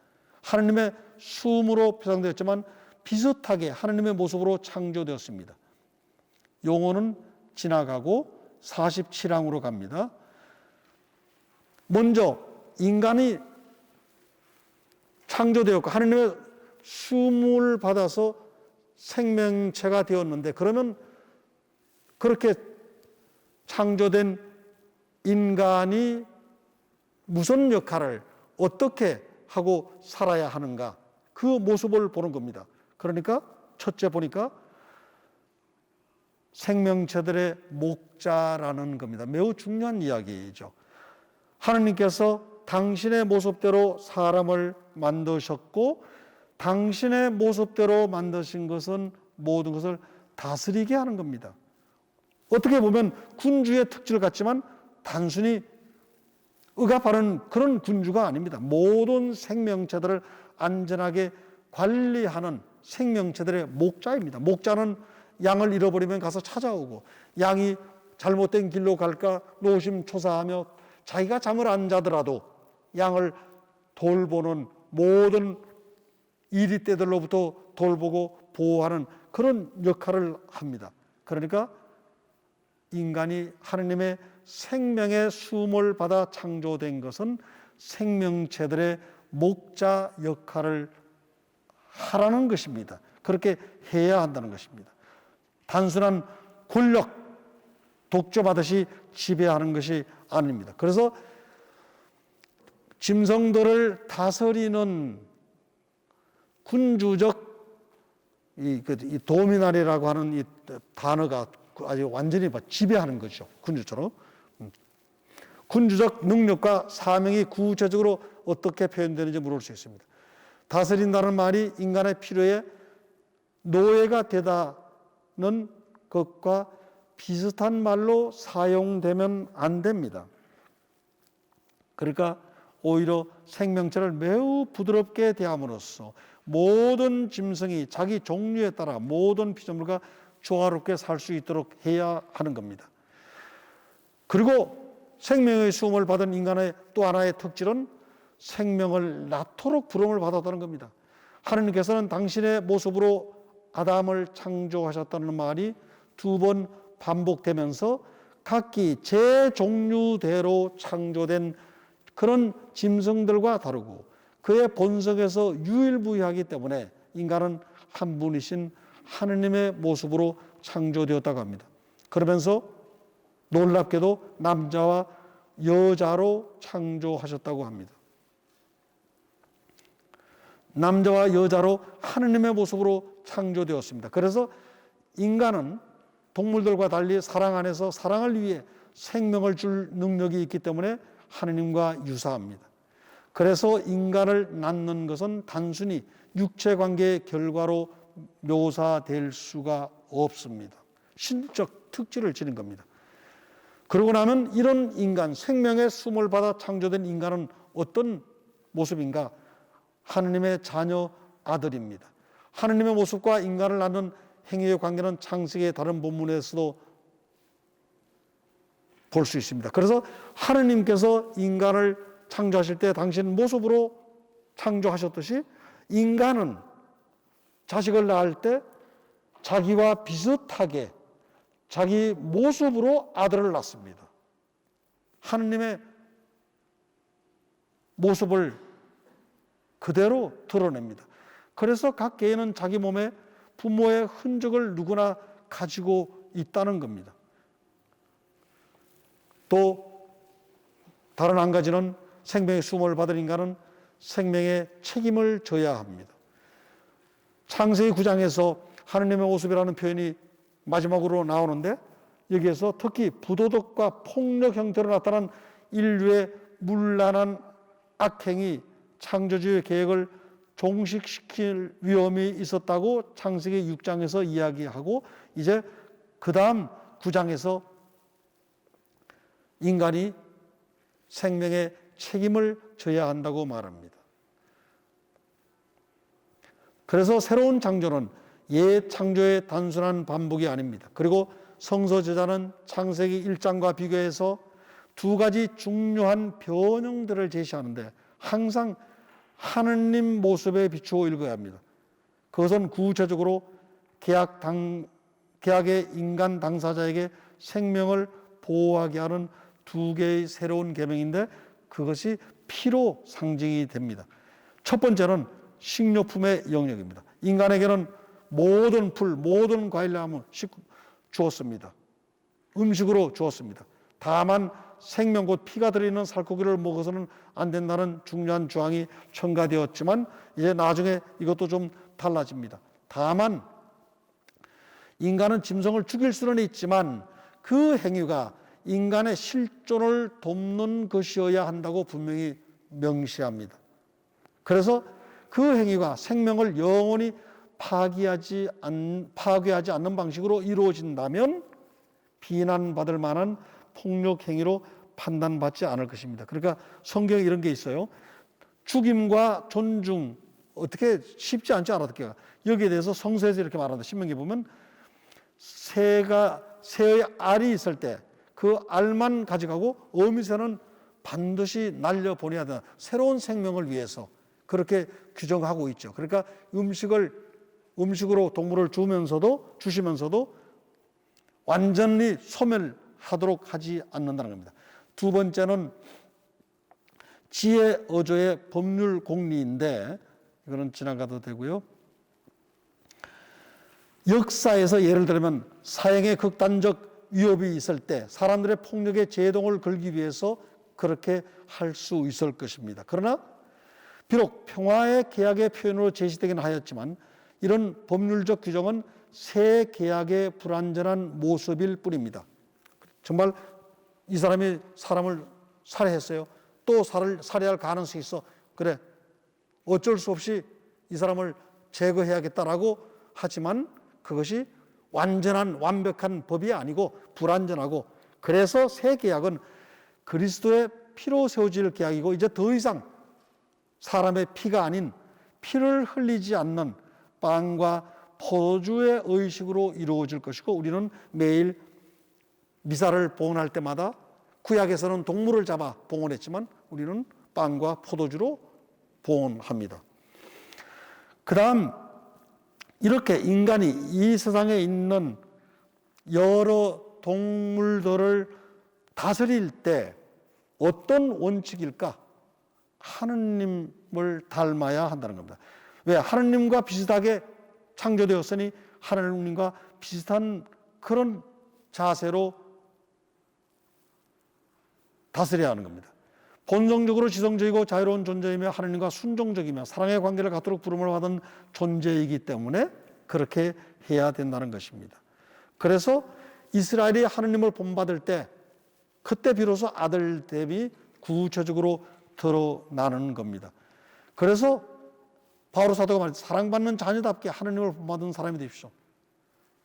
하느님의 숨으로 표상되었지만 비슷하게 하느님의 모습으로 창조되었습니다. 용어는 지나가고 47항으로 갑니다. 먼저 인간이 창조되었고 하느님의 숨을 받아서 생명체가 되었는데, 그러면 그렇게 창조된 인간이 무슨 역할을 어떻게 하고 살아야 하는가, 그 모습을 보는 겁니다. 그러니까 첫째 보니까 생명체들의 목자라는 겁니다. 매우 중요한 이야기죠. 하나님께서 당신의 모습대로 사람을 만드셨고 당신의 모습대로 만드신 것은 모든 것을 다스리게 하는 겁니다. 어떻게 보면 군주의 특질 같지만 단순히 의가 바른 그런 군주가 아닙니다. 모든 생명체들을 안전하게 관리하는 생명체들의 목자입니다. 목자는 양을 잃어버리면 가서 찾아오고, 양이 잘못된 길로 갈까 노심초사하며 자기가 잠을 안 자더라도 양을 돌보는, 모든 이리떼들로부터 돌보고 보호하는 그런 역할을 합니다. 그러니까 인간이 하느님의 생명의 숨을 받아 창조된 것은 생명체들의 목자 역할을 하라는 것입니다. 그렇게 해야 한다는 것입니다. 단순한 권력, 독점하듯이 지배하는 것이 아닙니다. 그래서 짐승들을 다스리는 군주적 이 도미나리라고 하는 이 단어가 아주 완전히 지배하는 것이죠. 군주처럼. 군주적 능력과 사명이 구체적으로 어떻게 표현되는지 물을 수 있습니다. 다스린다는 말이 인간의 필요에 노예가 되다는 것과 비슷한 말로 사용되면 안 됩니다. 그러니까 오히려 생명체를 매우 부드럽게 대함으로써 모든 짐승이 자기 종류에 따라 모든 피조물과 조화롭게 살 수 있도록 해야 하는 겁니다. 그리고 생명의 수음을 받은 인간의 또 하나의 특질은 생명을 낳도록 부름을 받았다는 겁니다. 하나님께서는 당신의 모습으로 아담을 창조하셨다는 말이 두 번 반복되면서 각기 제 종류대로 창조된 그런 짐승들과 다르고 그의 본성에서 유일무이하기 때문에 인간은 한 분이신 하느님의 모습으로 창조되었다고 합니다. 그러면서 놀랍게도 남자와 여자로 창조하셨다고 합니다. 남자와 여자로 하느님의 모습으로 창조되었습니다. 그래서 인간은 동물들과 달리 사랑 안에서 사랑을 위해 생명을 줄 능력이 있기 때문에 하느님과 유사합니다. 그래서 인간을 낳는 것은 단순히 육체관계의 결과로 묘사될 수가 없습니다. 신적 특질을 지닌 겁니다. 그러고 나면 이런 인간, 생명의 숨을 받아 창조된 인간은 어떤 모습인가? 하느님의 자녀 아들입니다. 하느님의 모습과 인간을 낳는 행위의 관계는 창세기의 다른 본문에서도 볼 수 있습니다. 그래서 하느님께서 인간을 창조하실 때 당신 모습으로 창조하셨듯이 인간은 자식을 낳을 때 자기와 비슷하게 자기 모습으로 아들을 낳습니다. 하느님의 모습을 그대로 드러냅니다. 그래서 각 개인은 자기 몸에 부모의 흔적을 누구나 가지고 있다는 겁니다. 또 다른 한 가지는 생명의 수음을 받은 인간은 생명의 책임을 져야 합니다. 창세기 9장에서 하느님의 모습이라는 표현이 마지막으로 나오는데 여기에서 특히 부도덕과 폭력 형태로 나타난 인류의 문란한 악행이 창조주의 계획을 종식시킬 위험이 있었다고 창세기 6장에서 이야기하고 이제 그 다음 9장에서 인간이 생명의 책임을 져야 한다고 말합니다. 그래서 새로운 창조는 옛 창조의 단순한 반복이 아닙니다. 그리고 성서 저자는 창세기 1장과 비교해서 두 가지 중요한 변형들을 제시하는데 항상 하느님 모습에 비추어 읽어야 합니다. 그것은 구체적으로 계약의 인간 당사자에게 생명을 보호하게 하는 두 개의 새로운 계명인데 그것이 피로 상징이 됩니다. 첫 번째는 식료품의 영역입니다. 인간에게는 모든 풀, 모든 과일나무 주었습니다. 음식으로 주었습니다. 다만 생명 곧 피가 들어있는 살코기를 먹어서는 안 된다는 중요한 조항이 첨가되었지만 이제 나중에 이것도 좀 달라집니다. 다만 인간은 짐승을 죽일 수는 있지만 그 행위가 인간의 실존을 돕는 것이어야 한다고 분명히 명시합니다. 그래서 그 행위가 생명을 영원히 파괴하지 않는 방식으로 이루어진다면 비난받을 만한 폭력 행위로 판단받지 않을 것입니다. 그러니까 성경에 이런 게 있어요. 죽임과 존중 어떻게 쉽지 않지 않았을까? 여기에 대해서 성서에서 이렇게 말한다. 신명기 보면 새의 알이 있을 때 그 알만 가져가고 어미새는 반드시 날려보내야 된다. 새로운 생명을 위해서 그렇게 규정하고 있죠. 그러니까 음식으로 동물을 주시면서도 완전히 소멸하도록 하지 않는다는 겁니다. 두 번째는 지혜 어조의 법률 공리인데 이거는 지나가도 되고요. 역사에서 예를 들면 사형의 극단적 위협이 있을 때 사람들의 폭력의 제동을 걸기 위해서 그렇게 할 수 있을 것입니다. 그러나 비록 평화의 계약의 표현으로 제시되긴 하였지만 이런 법률적 규정은 새 계약의 불완전한 모습일 뿐입니다. 정말 이 사람이 사람을 살해했어요. 또 살해할 가능성이 있어. 그래, 어쩔 수 없이 이 사람을 제거해야겠다라고 하지만 그것이 완벽한 법이 아니고 불완전하고 그래서 새 계약은 그리스도의 피로 세워질 계약이고 이제 더 이상 사람의 피가 아닌 피를 흘리지 않는 빵과 포도주의 의식으로 이루어질 것이고 우리는 매일 미사를 봉헌할 때마다 구약에서는 동물을 잡아 봉헌했지만 우리는 빵과 포도주로 봉헌합니다. 그 다음 이렇게 인간이 이 세상에 있는 여러 동물들을 다스릴 때 어떤 원칙일까? 하느님을 닮아야 한다는 겁니다. 왜? 하느님과 비슷하게 창조되었으니 하느님과 비슷한 그런 자세로 다스려야 하는 겁니다. 본성적으로 지성적이고 자유로운 존재이며 하느님과 순종적이며 사랑의 관계를 갖도록 부름을 받은 존재이기 때문에 그렇게 해야 된다는 것입니다. 그래서 이스라엘이 하느님을 본받을 때 그때 비로소 아들됨이 구체적으로 드러나는 겁니다. 그래서 바오로 사도가 말했죠. 사랑받는 자녀답게 하느님을 본받은 사람이 되십시오.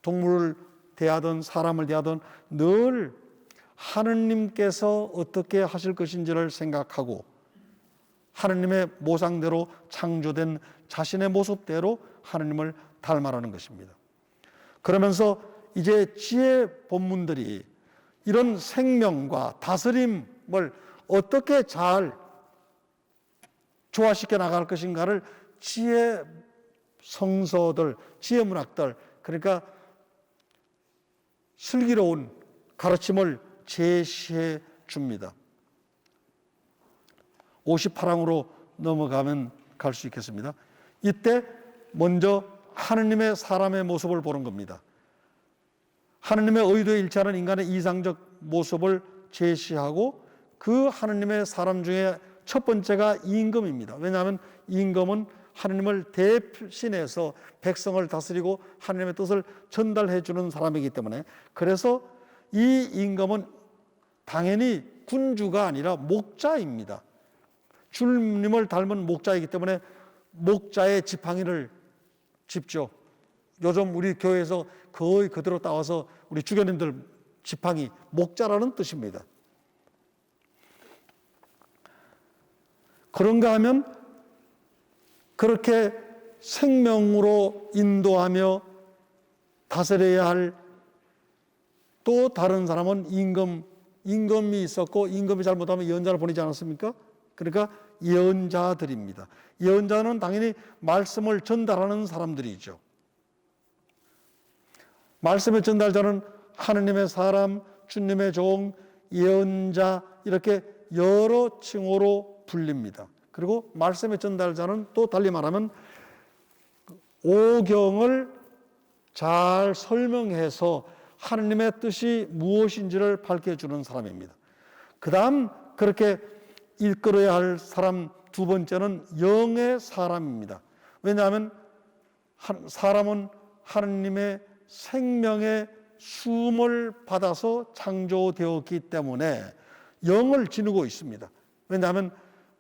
동물을 대하든 사람을 대하든 늘 하느님께서 어떻게 하실 것인지를 생각하고 하느님의 모상대로 창조된 자신의 모습대로 하느님을 닮아라는 것입니다. 그러면서 이제 지혜 본문들이 이런 생명과 다스림을 어떻게 잘 조화시켜 나갈 것인가를 지혜 성서들, 지혜 문학들, 그러니까 슬기로운 가르침을 제시해 줍니다. 58항으로 넘어가면 갈 수 있겠습니다. 이때 먼저 하느님의 사람의 모습을 보는 겁니다. 하느님의 의도에 일치하는 인간의 이상적 모습을 제시하고 그 하느님의 사람 중에 첫 번째가 임금입니다. 왜냐하면 임금은 하느님을 대신해서 백성을 다스리고 하느님의 뜻을 전달해 주는 사람이기 때문에, 그래서 이 임금은 당연히 군주가 아니라 목자입니다. 주님을 닮은 목자이기 때문에 목자의 지팡이를 짚죠. 요즘 우리 교회에서 거의 그대로 따와서 우리 주교님들 지팡이, 목자라는 뜻입니다. 그런가 하면 그렇게 생명으로 인도하며 다스려야 할 또 다른 사람은 임금이 있었고, 임금이 잘못하면 예언자를 보내지 않았습니까? 그러니까 예언자들입니다. 예언자는 당연히 말씀을 전달하는 사람들이죠. 말씀의 전달자는 하느님의 사람, 주님의 종, 예언자, 이렇게 여러 칭호로 불립니다. 그리고 말씀의 전달자는 또 달리 말하면 오경을 잘 설명해서 하느님의 뜻이 무엇인지를 밝혀주는 사람입니다. 그 다음 그렇게 이끌어야 할 사람 두 번째는 영의 사람입니다. 왜냐하면 사람은 하느님의 생명의 숨을 받아서 창조되었기 때문에 영을 지니고 있습니다. 왜냐하면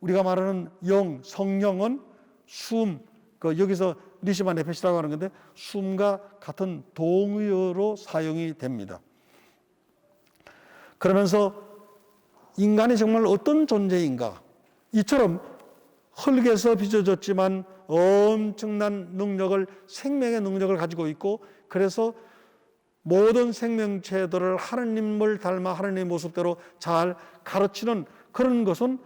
우리가 말하는 영, 성령은 숨, 여기서 니시마 네페시라고 하는 건데 숨과 같은 동의어로 사용이 됩니다. 그러면서 인간이 정말 어떤 존재인가? 이처럼 흙에서 빚어졌지만 엄청난 능력을, 생명의 능력을 가지고 있고, 그래서 모든 생명체들을 하느님을 닮아 하느님의 모습대로 잘 가르치는 그런 것은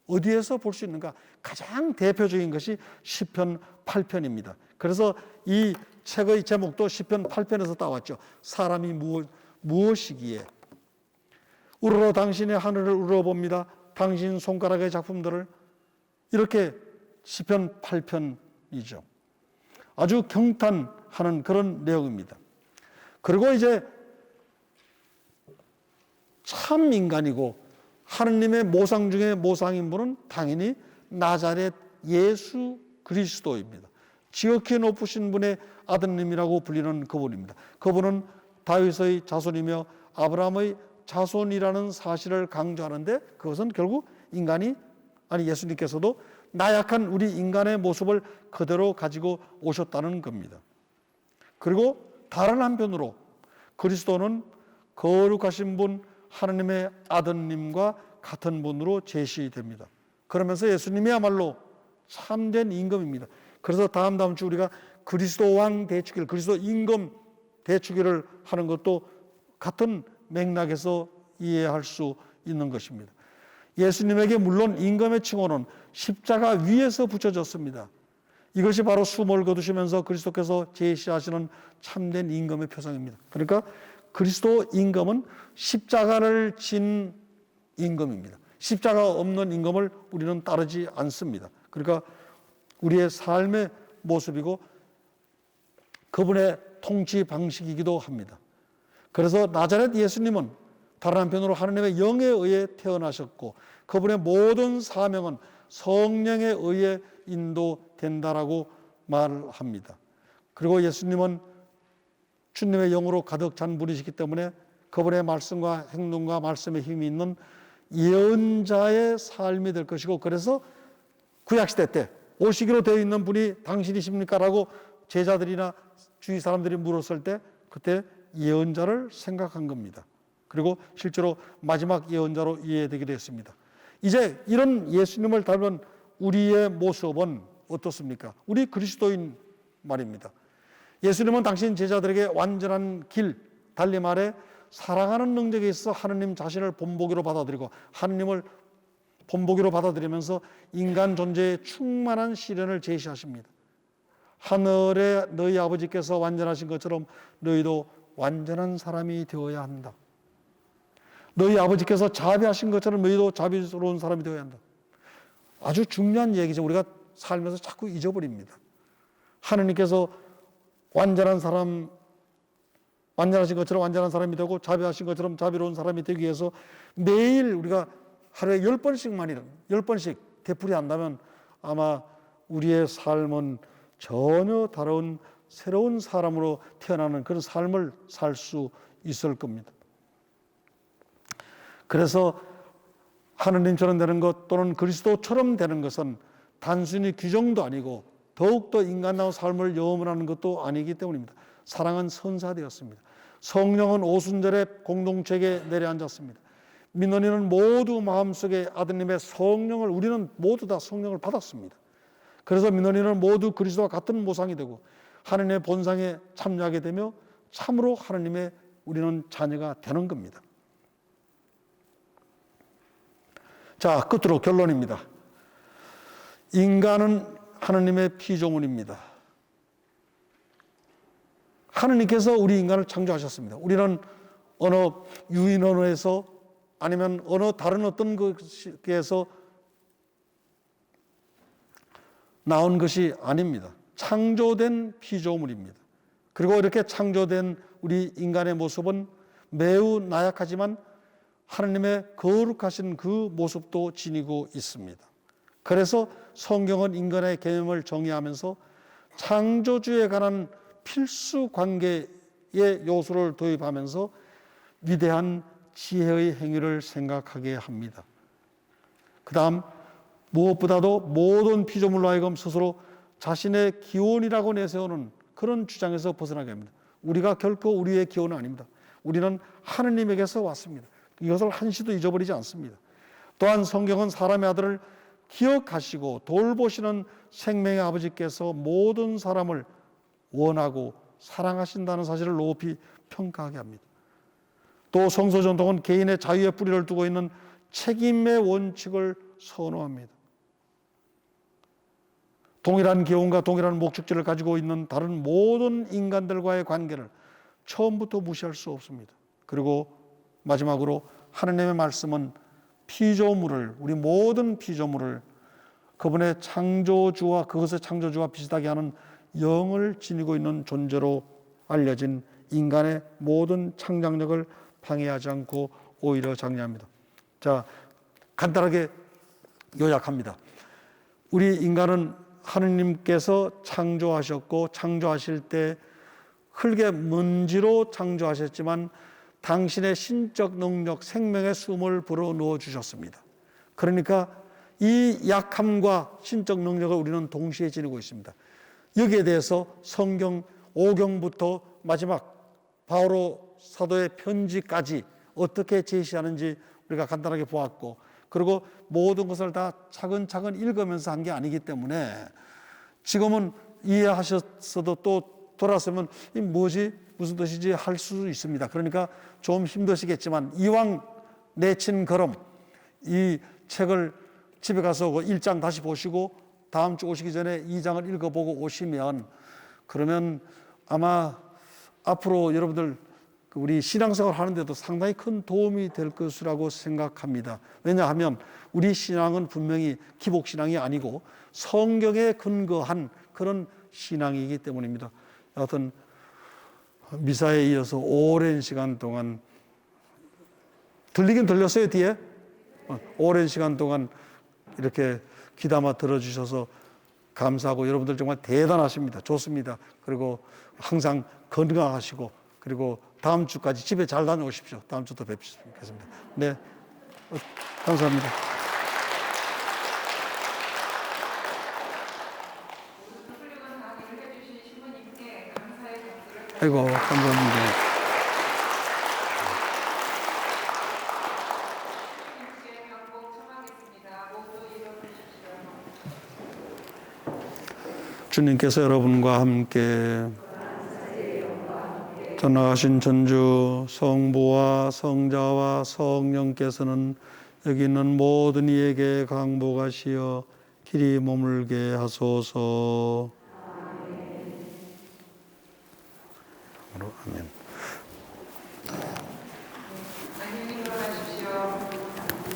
어디에서 볼 수 있는가? 가장 대표적인 것이 시편 8편입니다. 그래서 이 책의 제목도 시편 8편에서 따왔죠. 사람이 무엇이기에? 우러러 당신의 하늘을 우러봅니다. 당신 손가락의 작품들을. 이렇게 시편 8편이죠. 아주 경탄하는 그런 내용입니다. 그리고 이제 참 인간이고 하느님의 모상 중에 모상인 분은 당연히 나자렛 예수 그리스도입니다. 지극히 높으신 분의 아드님이라고 불리는 그분입니다. 그분은 다윗의 자손이며 아브라함의 자손이라는 사실을 강조하는데, 그것은 결국 예수님께서도 나약한 우리 인간의 모습을 그대로 가지고 오셨다는 겁니다. 그리고 다른 한편으로 그리스도는 거룩하신 분, 하느님의 아드님과 같은 분으로 제시됩니다. 그러면서 예수님이야말로 참된 임금입니다. 그래서 다음 주 우리가 그리스도 왕 대축일, 그리스도 임금 대축일을 하는 것도 같은 맥락에서 이해할 수 있는 것입니다. 예수님에게 물론 임금의 칭호는 십자가 위에서 붙여졌습니다. 이것이 바로 숨을 거두시면서 그리스도께서 제시하시는 참된 임금의 표상입니다. 그러니까 그리스도 임금은 십자가를 진 임금입니다. 십자가 없는 임금을 우리는 따르지 않습니다. 그러니까 우리의 삶의 모습이고 그분의 통치 방식이기도 합니다. 그래서 나자렛 예수님은 다른 한편으로 하느님의 영에 의해 태어나셨고, 그분의 모든 사명은 성령에 의해 인도된다라고 말합니다. 그리고 예수님은 주님의 영으로 가득 찬 분이시기 때문에 그분의 말씀과 행동과 말씀의 힘이 있는 예언자의 삶이 될 것이고, 그래서 구약시대 때 오시기로 되어 있는 분이 당신이십니까? 라고 제자들이나 주위 사람들이 물었을 때 그때 예언자를 생각한 겁니다. 그리고 실제로 마지막 예언자로 이해되기도 했습니다. 이제 이런 예수님을 닮은 우리의 모습은 어떻습니까? 우리 그리스도인 말입니다. 예수님은 당신 제자들에게 완전한 길, 달리 말해 사랑하는 능력에 있어 하느님 자신을 본보기로 받아들이고 하느님을 본보기로 받아들이면서 인간 존재의 충만한 시련을 제시하십니다. 하늘에 너희 아버지께서 완전하신 것처럼 너희도 완전한 사람이 되어야 한다. 너희 아버지께서 자비하신 것처럼 너희도 자비스러운 사람이 되어야 한다. 아주 중요한 얘기죠. 우리가 살면서 자꾸 잊어버립니다. 하느님께서 완전한 사람, 완전하신 것처럼 완전한 사람이 되고 자비하신 것처럼 자비로운 사람이 되기 위해서 매일 우리가 하루에 10번씩 되풀이 한다면 아마 우리의 삶은 전혀 다른 새로운 사람으로 태어나는 그런 삶을 살 수 있을 겁니다. 그래서 하느님처럼 되는 것 또는 그리스도처럼 되는 것은 단순히 규정도 아니고 더욱더 인간다운 삶을 영원하는 것도 아니기 때문입니다. 사랑은 선사되었습니다. 성령은 오순절에 공동체에 내려앉았습니다. 민원인은 모두 마음속에 아드님의 성령을, 우리는 모두 다 성령을 받았습니다. 그래서 민원인은 모두 그리스도와 같은 모상이 되고 하느님의 본상에 참여하게 되며 참으로 하느님의 우리는 자녀가 되는 겁니다. 자, 끝으로 결론입니다. 인간은 하느님의 피조물입니다. 하느님께서 우리 인간을 창조하셨습니다. 우리는 어느 유인 언어에서 아니면 어느 다른 어떤 것에서 나온 것이 아닙니다. 창조된 피조물입니다. 그리고 이렇게 창조된 우리 인간의 모습은 매우 나약하지만 하느님의 거룩하신 그 모습도 지니고 있습니다. 그래서 성경은 인간의 개념을 정의하면서 창조주에 관한 필수 관계의 요소를 도입하면서 위대한 지혜의 행위를 생각하게 합니다. 그 다음 무엇보다도 모든 피조물로 하여금 스스로 자신의 기원이라고 내세우는 그런 주장에서 벗어나게 합니다. 우리가 결코 우리의 기원은 아닙니다. 우리는 하느님에게서 왔습니다. 이것을 한시도 잊어버리지 않습니다. 또한 성경은 사람의 아들을 기억하시고 돌보시는 생명의 아버지께서 모든 사람을 원하고 사랑하신다는 사실을 높이 평가하게 합니다. 또 성서 전통은 개인의 자유의 뿌리를 두고 있는 책임의 원칙을 선호합니다. 동일한 기원과 동일한 목적지를 가지고 있는 다른 모든 인간들과의 관계를 처음부터 무시할 수 없습니다. 그리고 마지막으로 하느님의 말씀은 피조물을, 우리 모든 피조물을 그분의 창조주와 그것의 창조주와 비슷하게 하는 영을 지니고 있는 존재로 알려진 인간의 모든 창작력을 방해하지 않고 오히려 장려합니다. 자, 간단하게 요약합니다. 우리 인간은 하느님께서 창조하셨고 창조하실 때 흙의 먼지로 창조하셨지만 당신의 신적 능력, 생명의 숨을 불어넣어 주셨습니다. 그러니까 이 약함과 신적 능력을 우리는 동시에 지니고 있습니다. 여기에 대해서 성경 5경부터 마지막 바오로 사도의 편지까지 어떻게 제시하는지 우리가 간단하게 보았고, 그리고 모든 것을 다 차근차근 읽으면서 한 게 아니기 때문에 지금은 이해하셨어도 또 돌아서면 이 뭐지? 무슨 뜻이지? 할 수 있습니다. 그러니까 좀 힘드시겠지만 이왕 내친 걸음 이 책을 집에 가서 1장 다시 보시고 다음 주 오시기 전에 2장을 읽어보고 오시면 그러면 아마 앞으로 여러분들 우리 신앙생활 하는데도 상당히 큰 도움이 될 것이라고 생각합니다. 왜냐하면 우리 신앙은 분명히 기복신앙이 아니고 성경에 근거한 그런 신앙이기 때문입니다. 여하튼 미사에 이어서 오랜 시간 동안 들리긴 들렸어요 뒤에? 오랜 시간 동안 이렇게 귀담아 들어주셔서 감사하고 여러분들 정말 대단하십니다. 좋습니다. 그리고 항상 건강하시고 그리고 다음 주까지 집에 잘 다녀오십시오. 다음 주 또 뵙겠습니다. 네, 감사합니다. 아이고, 감사합니다. 주님께서 여러분과 함께 전능하신 전주 성부와 성자와 성령께서는 여기 있는 모든 이에게 강복하시어 길이 머물게 하소서. 아멘.